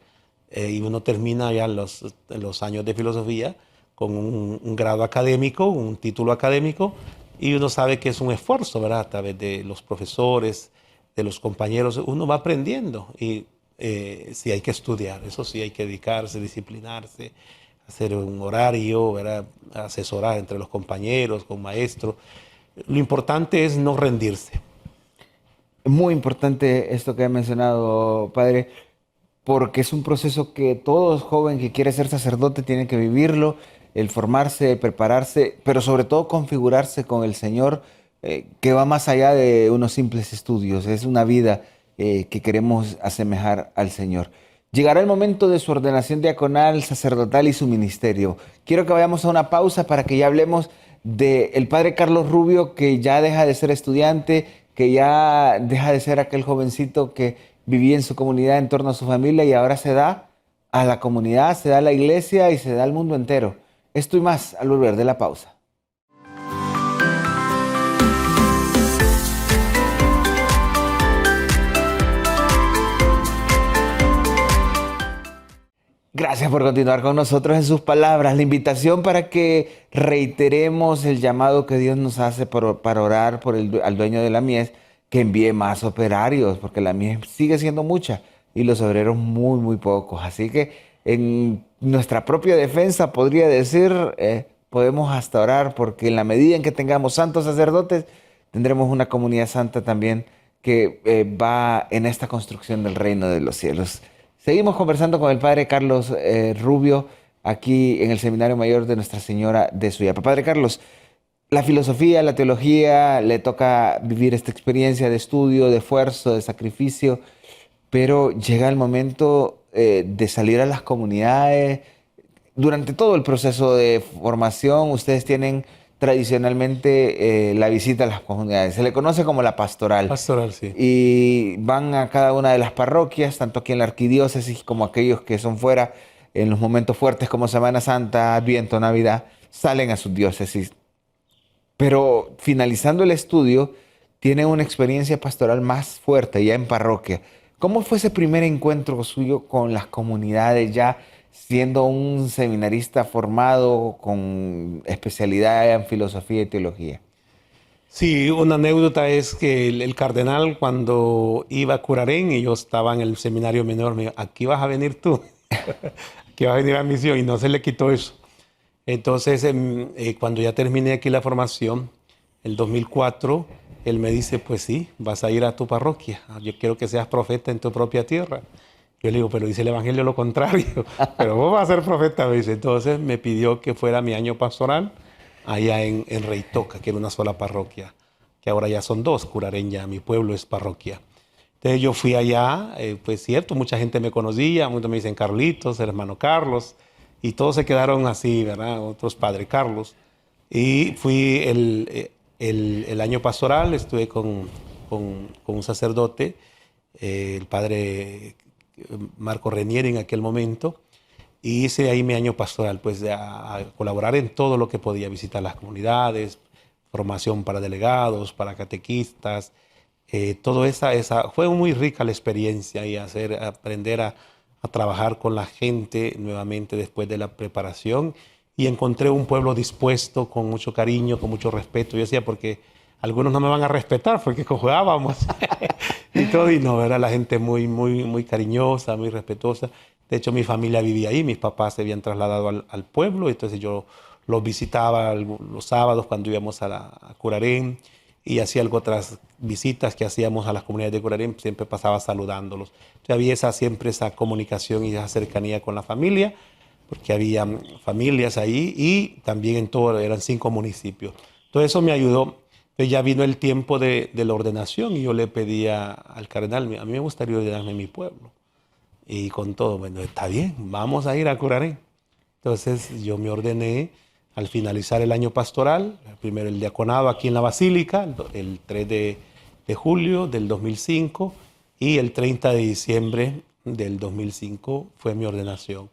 Y uno termina ya los años de filosofía con un grado académico, un título académico, y uno sabe que es un esfuerzo, ¿verdad? A través de los profesores, de los compañeros, uno va aprendiendo. Y sí hay que estudiar, eso sí hay que dedicarse, disciplinarse, hacer un horario, ¿verdad? Asesorar entre los compañeros, con maestros. Lo importante es no rendirse. Muy importante esto que ha mencionado, padre. porque es un proceso que todo joven que quiere ser sacerdote tiene que vivirlo, el formarse, el prepararse, pero sobre todo configurarse con el Señor, que va más allá de unos simples estudios, es una vida que queremos asemejar al Señor. Llegará el momento de su ordenación diaconal, sacerdotal y su ministerio. Quiero que vayamos a una pausa para que ya hablemos del padre Carlos Rubio, que ya deja de ser estudiante, que ya deja de ser aquel jovencito que vivía en su comunidad en torno a su familia y ahora se da a la comunidad, se da a la iglesia y se da al mundo entero. Esto y más al volver de la pausa. Gracias por continuar con nosotros en sus palabras. La invitación para que reiteremos el llamado que Dios nos hace para orar por al dueño de la mies, que envíe más operarios, porque la mies sigue siendo mucha y los obreros muy, muy pocos. Así que en nuestra propia defensa, podría decir, podemos hasta orar, porque en la medida en que tengamos santos sacerdotes, tendremos una comunidad santa también que va en esta construcción del reino de los cielos. Seguimos conversando con el padre Carlos Rubio aquí en el Seminario Mayor de Nuestra Señora de Suyapa. Padre Carlos, la filosofía, la teología, le toca vivir esta experiencia de estudio, de esfuerzo, de sacrificio, pero llega el momento de salir a las comunidades. Durante todo el proceso de formación, ustedes tienen tradicionalmente la visita a las comunidades. Se le conoce como la pastoral. Pastoral, sí. Y van a cada una de las parroquias, tanto aquí en la arquidiócesis como aquellos que son fuera, en los momentos fuertes como Semana Santa, Adviento, Navidad, salen a sus diócesis. Pero finalizando el estudio, tienen una experiencia pastoral más fuerte ya en parroquia. ¿Cómo fue ese primer encuentro suyo con las comunidades, ya siendo un seminarista formado con especialidad en filosofía y teología? Sí, una anécdota es que el cardenal, cuando iba a Curarén y yo estaba en el seminario menor, me dijo: aquí vas a venir tú, aquí vas a venir a misión, y no se le quitó eso. Entonces, cuando ya terminé aquí la formación, el 2004, él me dice: pues sí, vas a ir a tu parroquia, yo quiero que seas profeta en tu propia tierra. Yo le digo: pero dice el Evangelio lo contrario, pero vos vas a ser profeta, me dice. Entonces me pidió que fuera mi año pastoral allá en Reitoca, que era una sola parroquia, que ahora ya son dos. Curarén, ya mi pueblo, es parroquia. Entonces yo fui allá, pues cierto, mucha gente me conocía, muchos me dicen Carlitos, el hermano Carlos, y todos se quedaron así, ¿verdad? Otros Padre Carlos. Y fui el año pastoral, estuve con un sacerdote, el padre Marco Renier en aquel momento, y hice ahí mi año pastoral, pues a colaborar en todo lo que podía, visitar las comunidades, formación para delegados, para catequistas, todo esa fue muy rica la experiencia, y aprender a trabajar con la gente nuevamente después de la preparación, y encontré un pueblo dispuesto, con mucho cariño, con mucho respeto. Yo decía, porque algunos no me van a respetar porque jugábamos y todo, y no, era la gente muy, muy, muy cariñosa, muy respetuosa. De hecho, mi familia vivía ahí, mis papás se habían trasladado al pueblo, entonces yo los visitaba los sábados cuando íbamos a Curarén, y hacía otras visitas que hacíamos a las comunidades de Curarén, siempre pasaba saludándolos. Entonces había siempre esa comunicación y esa cercanía con la familia, porque había familias ahí, y también en todo, eran 5 municipios. Todo eso me ayudó. Entonces ya vino el tiempo de la ordenación, y yo le pedía al cardenal: a mí me gustaría ordenarme en mi pueblo. Y con todo, bueno, está bien, vamos a ir a Curarén. Entonces yo me ordené al finalizar el año pastoral, primero el diaconado aquí en la Basílica, el 3 de julio del 2005, y el 30 de diciembre del 2005 fue mi ordenación.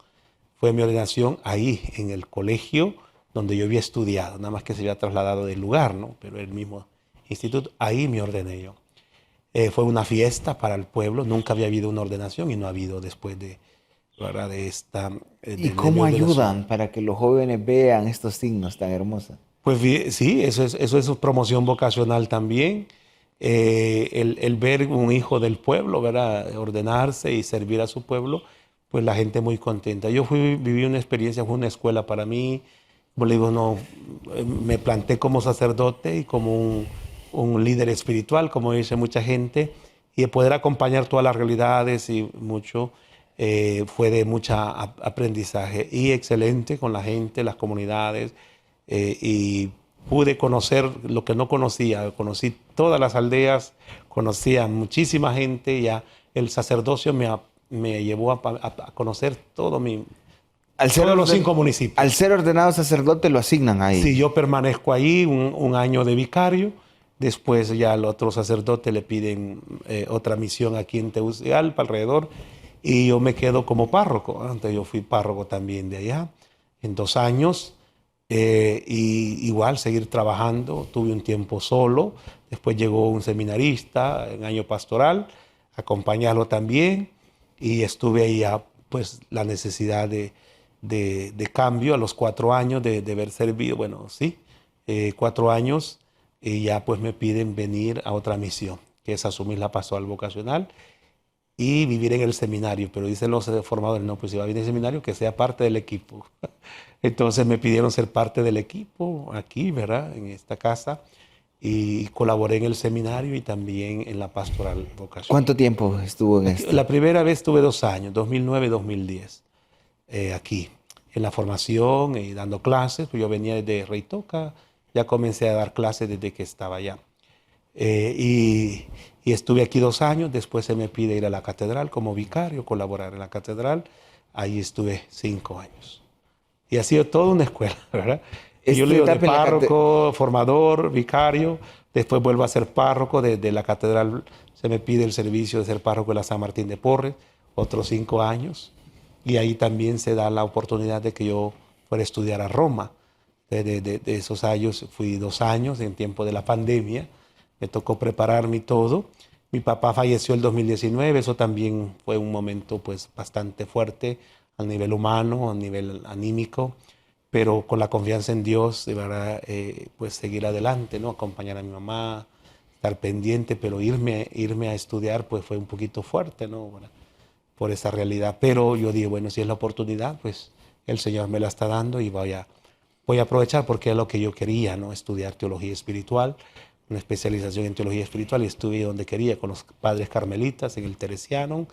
Fue mi ordenación ahí, en el colegio donde yo había estudiado, nada más que se había trasladado del lugar, ¿no? Pero el mismo instituto, ahí me ordené yo. Fue una fiesta para el pueblo, nunca había habido una ordenación, y no ha habido después ¿verdad? De esta... ¿Y cómo ayudan para que los jóvenes vean estos signos tan hermosos? Pues sí, eso es promoción vocacional también. El ver un hijo del pueblo, ¿verdad? Ordenarse y servir a su pueblo, pues la gente muy contenta. Yo viví una experiencia, fue una escuela para mí. Como le digo, no, me planté como sacerdote y como un líder espiritual, como dice mucha gente, y de poder acompañar todas las realidades y mucho. fue de mucha aprendizaje y excelente con la gente, las comunidades, y pude conocer lo que no conocía. Conocí todas las aldeas, conocí a muchísima gente, ya el sacerdocio me llevó a conocer todos los 5 municipios. Al ser ordenado sacerdote lo asignan ahí. Sí, yo permanezco ahí un año de vicario. Después ya al otro sacerdote le piden otra misión aquí en Tegucigalpa, alrededor, y yo me quedo como párroco. Antes yo fui párroco también de allá, en 2 años, y igual seguir trabajando. Tuve un tiempo solo, después llegó un seminarista en año pastoral, acompañarlo también, y estuve ahí ya, pues la necesidad de cambio a los 4 años de haber servido, bueno, sí, 4 años, y ya pues me piden venir a otra misión, que es asumir la pastoral vocacional y vivir en el seminario. Pero dicen los formadores, no, pues si va a venir al seminario, que sea parte del equipo. Entonces me pidieron ser parte del equipo aquí, ¿verdad? En esta casa, y colaboré en el seminario y también en la pastoral vocacional. ¿Cuánto tiempo estuvo en esto? La primera vez tuve 2 años, 2009 y 2010, aquí, en la formación y dando clases. Pues yo venía desde Reitoca, ya comencé a dar clases desde que estaba allá. Y estuve aquí 2 años, después se me pide ir a la catedral como vicario, colaborar en la catedral. Ahí estuve 5 años. Y ha sido toda una escuela, ¿verdad? Yo le digo de párroco, formador, vicario, después vuelvo a ser párroco de la catedral. Se me pide el servicio de ser párroco de la San Martín de Porres, otros 5 años. Y ahí también se da la oportunidad de que yo fuera a estudiar a Roma. De esos años fui 2 años en tiempo de la pandemia. Me tocó prepararme y todo. Mi papá falleció el 2019. Eso también fue un momento pues bastante fuerte a nivel humano, a nivel anímico. Pero con la confianza en Dios, de verdad, pues seguir adelante, ¿no? Acompañar a mi mamá, estar pendiente, pero irme a estudiar pues fue un poquito fuerte, ¿no? Por esa realidad. Pero yo dije, bueno, si es la oportunidad, pues el Señor me la está dando y voy a aprovechar, porque es lo que yo quería, ¿no? Estudiar teología espiritual, una especialización en teología espiritual, y estuve donde quería, con los padres carmelitas en el Teresianum,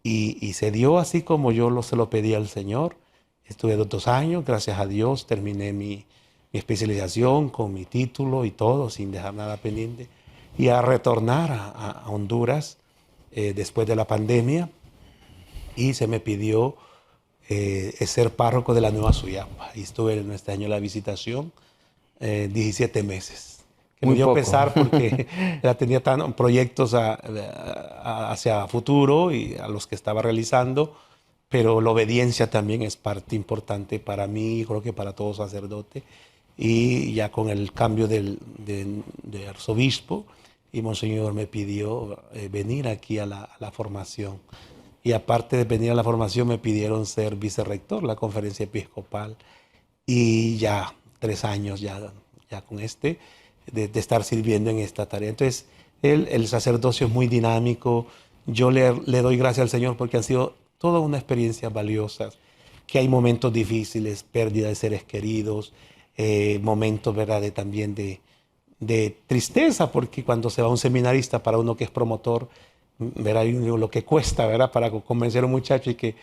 y se dio así como yo se lo pedí al Señor. Estuve 2 años, gracias a Dios, terminé mi especialización con mi título y todo, sin dejar nada pendiente, y a retornar a Honduras después de la pandemia, y se me pidió ser párroco de la Nueva Suyapa. Y estuve en este año en la visitación 17 meses. Que me dio pesar porque ya tenía proyectos hacia futuro y a los que estaba realizando, pero la obediencia también es parte importante para mí, creo que para todo sacerdote. Y ya con el cambio de arzobispo, y Monseñor me pidió venir aquí a la formación. Y aparte de venir a la formación, me pidieron ser vicerrector, la conferencia episcopal. Y ya 3 años ya con de estar sirviendo en esta tarea. Entonces, el sacerdocio es muy dinámico. Yo le doy gracias al Señor porque han sido toda una experiencia valiosa, que hay momentos difíciles, pérdida de seres queridos, momentos, ¿verdad?, también de tristeza, porque cuando se va un seminarista, para uno que es promotor, ¿verdad?, lo que cuesta, ¿verdad?, para convencer a un muchacho y que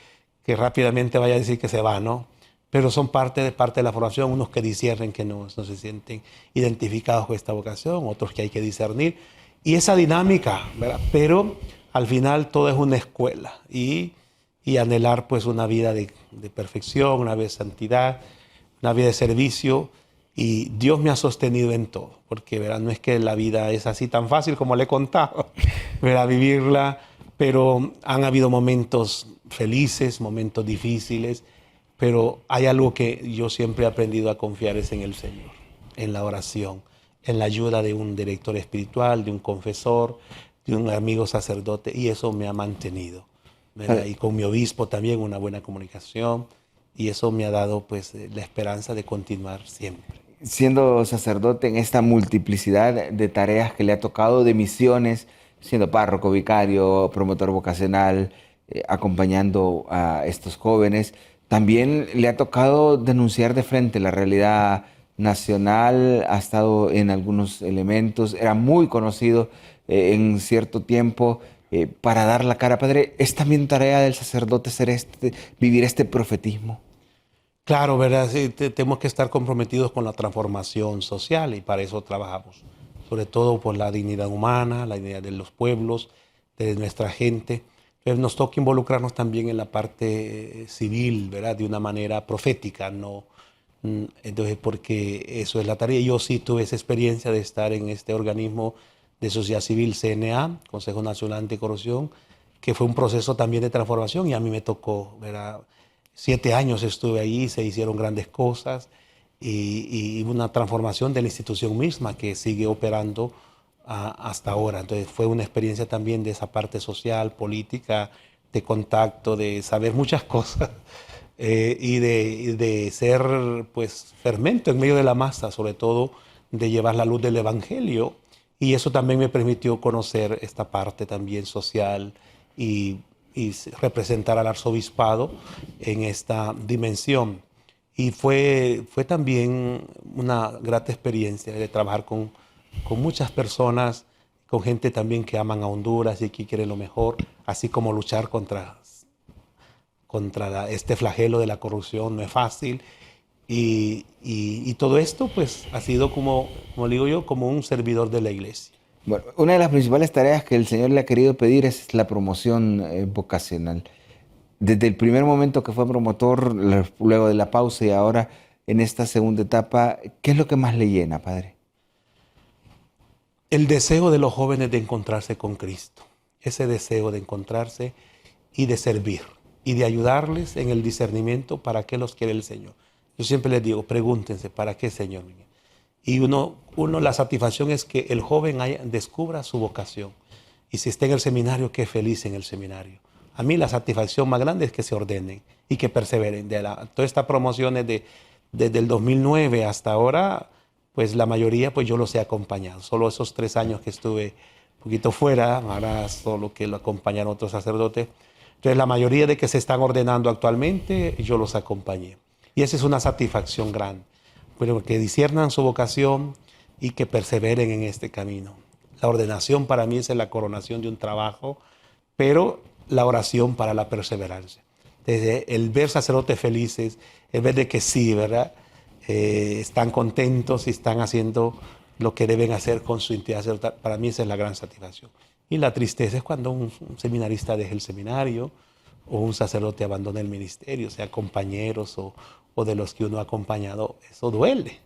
rápidamente vaya a decir que se va, ¿no? Pero son parte de la formación, unos que disciernen, que no se sienten identificados con esta vocación, otros que hay que discernir. Y esa dinámica, ¿verdad? Pero al final todo es una escuela, y anhelar pues una vida de perfección, una vida de santidad, una vida de servicio. Y Dios me ha sostenido en todo, porque ¿verdad?, no es que la vida es así tan fácil como le he contado, ¿verdad?, vivirla, pero han habido momentos felices, momentos difíciles, pero hay algo que yo siempre he aprendido a confiar, es en el Señor, en la oración, en la ayuda de un director espiritual, de un confesor, de un amigo sacerdote, y eso me ha mantenido, ¿verdad? Y con mi obispo también una buena comunicación, y eso me ha dado pues la esperanza de continuar siempre. Siendo sacerdote en esta multiplicidad de tareas que le ha tocado, de misiones, siendo párroco, vicario, promotor vocacional, acompañando a estos jóvenes, también le ha tocado denunciar de frente la realidad nacional, ha estado en algunos elementos, era muy conocido en cierto tiempo para dar la cara. Padre, ¿es también tarea del sacerdote vivir este profetismo? Claro, ¿verdad? Sí, tenemos que estar comprometidos con la transformación social y para eso trabajamos. Sobre todo por la dignidad humana, la dignidad de los pueblos, de nuestra gente. Entonces nos toca involucrarnos también en la parte civil, ¿verdad? De una manera profética, ¿no? Entonces, porque eso es la tarea. Yo sí tuve esa experiencia de estar en este organismo de sociedad civil, CNA, Consejo Nacional Anticorrupción, que fue un proceso también de transformación y a mí me tocó, ¿verdad? 7 años estuve ahí, se hicieron grandes cosas y una transformación de la institución misma que sigue operando hasta ahora. Entonces fue una experiencia también de esa parte social, política, de contacto, de saber muchas cosas y de ser pues fermento en medio de la masa, sobre todo de llevar la luz del Evangelio. Y eso también me permitió conocer esta parte también social y representar al arzobispado en esta dimensión. Y fue también una grata experiencia de trabajar con muchas personas, con gente también que aman a Honduras y que quieren lo mejor, así como luchar contra este flagelo de la corrupción no es fácil. Y todo esto pues ha sido como digo yo, como un servidor de la iglesia. Bueno, una de las principales tareas que el Señor le ha querido pedir es la promoción vocacional. Desde el primer momento que fue promotor, luego de la pausa y ahora en esta segunda etapa, ¿qué es lo que más le llena, Padre? El deseo de los jóvenes de encontrarse con Cristo, ese deseo de encontrarse y de servir y de ayudarles en el discernimiento para qué los quiere el Señor. Yo siempre les digo, pregúntense, ¿para qué, Señor? Y la satisfacción es que el joven descubra su vocación. Y si está en el seminario, qué feliz en el seminario. A mí la satisfacción más grande es que se ordenen y que perseveren. Todas estas promociones desde el 2009 hasta ahora, pues la mayoría pues yo los he acompañado. Solo esos 3 años que estuve un poquito fuera, ahora solo que lo acompañaron otros sacerdotes. Entonces la mayoría de que se están ordenando actualmente, yo los acompañé. Y esa es una satisfacción grande. Pero que disciernan su vocación y que perseveren en este camino. La ordenación para mí es la coronación de un trabajo, pero la oración para la perseverancia. Desde el ver sacerdotes felices, el ver de que sí, ¿verdad? Están contentos y están haciendo lo que deben hacer con su intimidad sacerdotal, para mí esa es la gran satisfacción. Y la tristeza es cuando un seminarista deja el seminario o un sacerdote abandona el ministerio, sea compañeros o de los que uno ha acompañado, eso duele.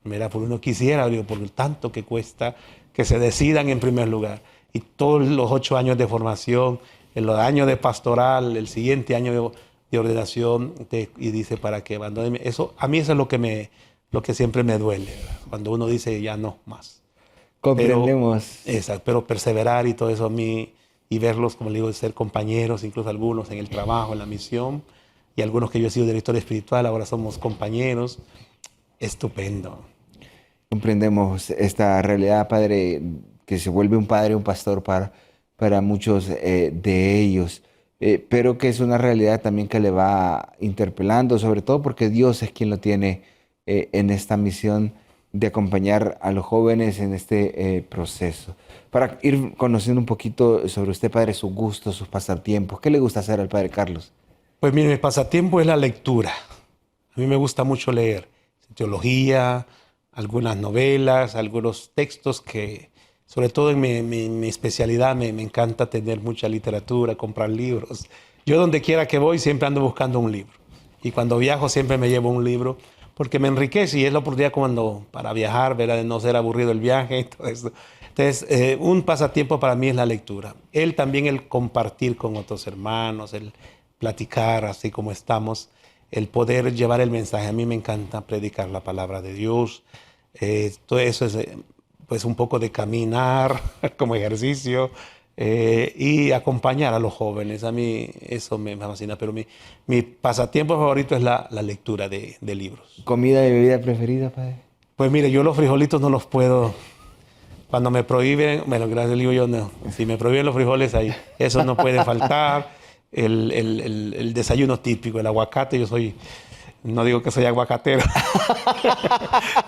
Mira, porque uno quisiera, por el tanto que cuesta que se decidan en primer lugar. Y todos los 8 años de formación, en los años de pastoral, el siguiente año de ordenación, y dice para que abandonen. Eso, a mí eso es lo que siempre me duele, ¿verdad? Cuando uno dice ya no más. Comprendemos. Pero perseverar y todo eso a mí, y verlos, como le digo, ser compañeros, incluso algunos en el trabajo, en la misión, y algunos que yo he sido director espiritual, ahora somos compañeros. Estupendo. Comprendemos esta realidad, Padre, que se vuelve un padre, un pastor para muchos de ellos, pero que es una realidad también que le va interpelando, sobre todo porque Dios es quien lo tiene en esta misión de acompañar a los jóvenes en este proceso. Para ir conociendo un poquito sobre usted, Padre, sus gustos, sus pasatiempos, ¿qué le gusta hacer al Padre Carlos? Pues mire, mi pasatiempo es la lectura. A mí me gusta mucho leer teología, algunas novelas, algunos textos que, sobre todo en mi especialidad, me encanta tener mucha literatura, comprar libros. Yo donde quiera que voy siempre ando buscando un libro. Y cuando viajo siempre me llevo un libro porque me enriquece y es la oportunidad para viajar, ¿verdad? De no ser aburrido el viaje y todo eso. Entonces, un pasatiempo para mí es la lectura. También el compartir con otros hermanos, el platicar así como estamos, el poder llevar el mensaje. A mí me encanta predicar la palabra de Dios. Todo eso es pues un poco de caminar como ejercicio y acompañar a los jóvenes. A mí eso me fascina, pero mi pasatiempo favorito es la lectura de libros. ¿Comida y bebida preferida, Padre? Pues mire, yo los frijolitos no los puedo. Cuando me prohíben, bueno, gracias, digo yo, no. Si me prohíben los frijoles, ahí, eso no puede faltar. El desayuno típico, el aguacate, no digo que soy aguacatero,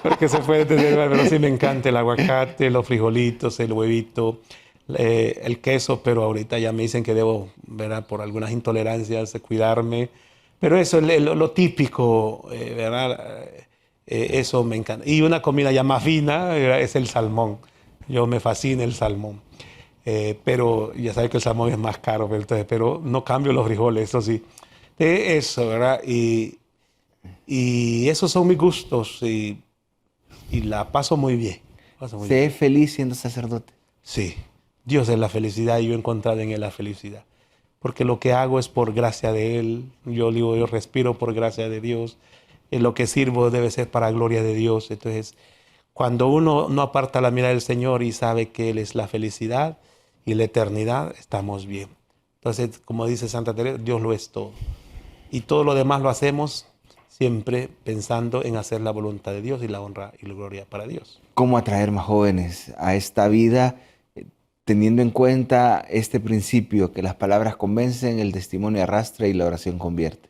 porque se puede tener, pero sí me encanta el aguacate, los frijolitos, el huevito, el queso, pero ahorita ya me dicen que debo, ¿verdad? Por algunas intolerancias, cuidarme. Pero eso es lo típico, ¿verdad? Eso me encanta. Y una comida ya más fina, ¿verdad? Es el salmón. Yo me fascina el salmón. Pero ya sabes que el salmón es más caro, pero no cambio los frijoles, eso sí. Eso, ¿verdad? Y esos son mis gustos y la paso muy bien. Paso muy bien. Sé feliz siendo sacerdote. Sí, Dios es la felicidad y yo he encontrado en Él la felicidad. Porque lo que hago es por gracia de Él. Yo digo, yo respiro por gracia de Dios. En lo que sirvo debe ser para gloria de Dios. Entonces, cuando uno no aparta la mirada del Señor y sabe que Él es la felicidad y la eternidad, estamos bien. Entonces, como dice Santa Teresa, Dios lo es todo. Y todo lo demás lo hacemos siempre pensando en hacer la voluntad de Dios y la honra y la gloria para Dios. ¿Cómo atraer más jóvenes a esta vida, teniendo en cuenta este principio que las palabras convencen, el testimonio arrastra y la oración convierte?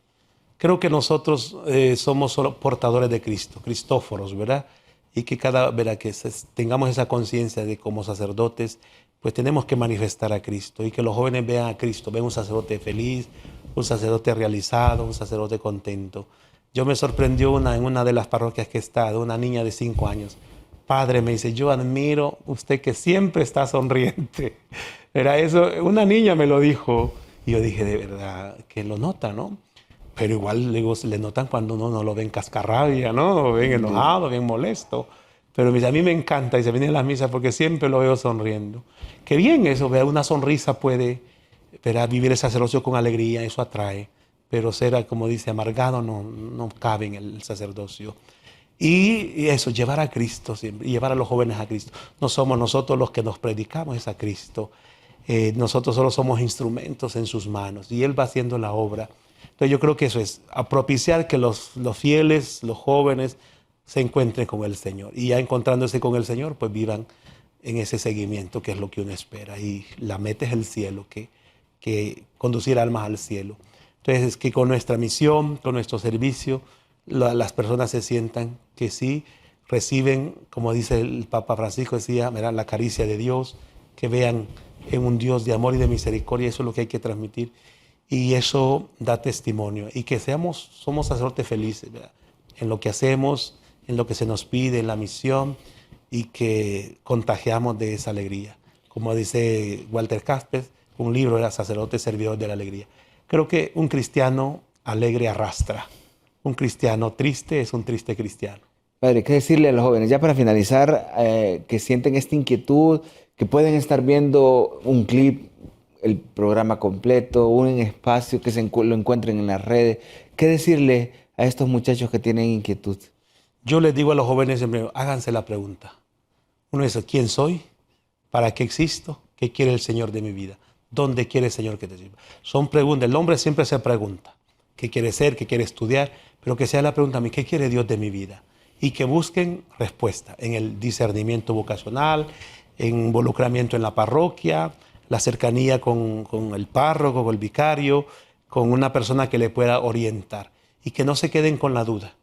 Creo que nosotros somos solo portadores de Cristo, Cristóforos, ¿verdad? Y que ¿verdad? Que tengamos esa conciencia de como sacerdotes, pues tenemos que manifestar a Cristo y que los jóvenes vean a Cristo, vean un sacerdote feliz, un sacerdote realizado, un sacerdote contento. Yo me sorprendió en una de las parroquias que he estado, una niña de 5 años. Padre, me dice, yo admiro usted que siempre está sonriente. Era eso, una niña me lo dijo y yo dije, de verdad, que lo nota, ¿no? Pero igual digo, le notan cuando uno no lo ven cascarrabia, ¿no? Lo ven enojado, bien molesto. Pero a mí me encanta y se viene a las misas porque siempre lo veo sonriendo. Qué bien eso, ¿verdad? Una sonrisa puede, ¿verdad? Vivir el sacerdocio con alegría, eso atrae. Pero ser, como dice, amargado no cabe en el sacerdocio. Y eso, llevar a Cristo siempre, y llevar a los jóvenes a Cristo. No somos nosotros los que nos predicamos, es a Cristo. Nosotros solo somos instrumentos en sus manos y Él va haciendo la obra. Entonces yo creo que eso es, a propiciar que los fieles, los jóvenes, se encuentren con el Señor. Y ya encontrándose con el Señor, pues vivan en ese seguimiento que es lo que uno espera. Y la meta es el cielo, que conducir almas al cielo. Entonces es que con nuestra misión, con nuestro servicio, las personas se sientan que sí reciben, como dice el Papa Francisco, decía, verán, la caricia de Dios, que vean en un Dios de amor y de misericordia, eso es lo que hay que transmitir. Y eso da testimonio. Y que somos sacerdotes felices, ¿verdad? En lo que hacemos, en lo que se nos pide, en la misión, y que contagiamos de esa alegría. Como dice Walter Caspes, un libro era Sacerdote Servidor de la Alegría. Creo que un cristiano alegre arrastra. Un cristiano triste es un triste cristiano. Padre, ¿qué decirle a los jóvenes? Ya para finalizar, que sienten esta inquietud, que pueden estar viendo un clip, el programa completo, un espacio que lo encuentren en las redes. ¿Qué decirle a estos muchachos que tienen inquietud? Yo les digo a los jóvenes siempre, háganse la pregunta. Uno dice, ¿quién soy? ¿Para qué existo? ¿Qué quiere el Señor de mi vida? ¿Dónde quiere el Señor que te sirva? Son preguntas. El hombre siempre se pregunta qué quiere ser, qué quiere estudiar, pero que sea la pregunta a mí, ¿qué quiere Dios de mi vida? Y que busquen respuesta en el discernimiento vocacional, en involucramiento en la parroquia, la cercanía con el párroco, con el vicario, con una persona que le pueda orientar. Y que no se queden con la duda,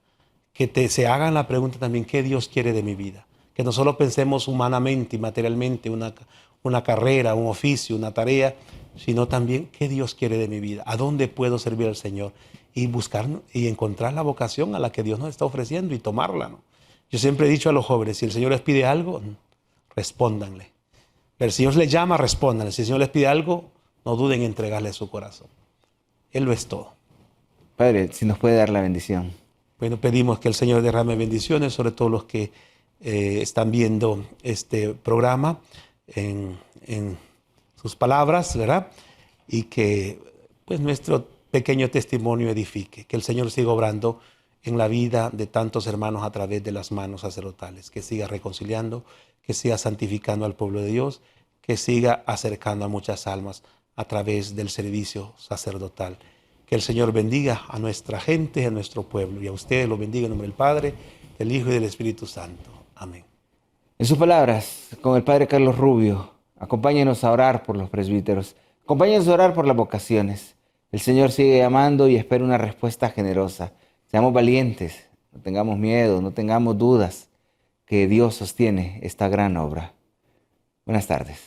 que se hagan la pregunta también, ¿qué Dios quiere de mi vida? Que no solo pensemos humanamente y materialmente una carrera, un oficio, una tarea, sino también qué Dios quiere de mi vida, a dónde puedo servir al Señor y buscar y encontrar la vocación a la que Dios nos está ofreciendo y tomarla, ¿no? Yo siempre he dicho a los jóvenes, si el Señor les pide algo, respóndanle. Pero si Dios les llama, respóndanle. Si el Señor les pide algo, no duden en entregarle su corazón. Él lo es todo. Padre, si nos puede dar la bendición. Bueno, pedimos que el Señor derrame bendiciones sobre todos los que están viendo este programa en sus palabras, ¿verdad? Y que pues nuestro pequeño testimonio edifique, que el Señor siga obrando en la vida de tantos hermanos a través de las manos sacerdotales, que siga reconciliando, que siga santificando al pueblo de Dios, que siga acercando a muchas almas a través del servicio sacerdotal. Que el Señor bendiga a nuestra gente, a nuestro pueblo, y a ustedes lo bendiga en nombre del Padre, del Hijo y del Espíritu Santo. Amén. En sus palabras, con el Padre Carlos Rubio, acompáñenos a orar por los presbíteros, acompáñenos a orar por las vocaciones. El Señor sigue llamando y espera una respuesta generosa. Seamos valientes, no tengamos miedo, no tengamos dudas, que Dios sostiene esta gran obra. Buenas tardes.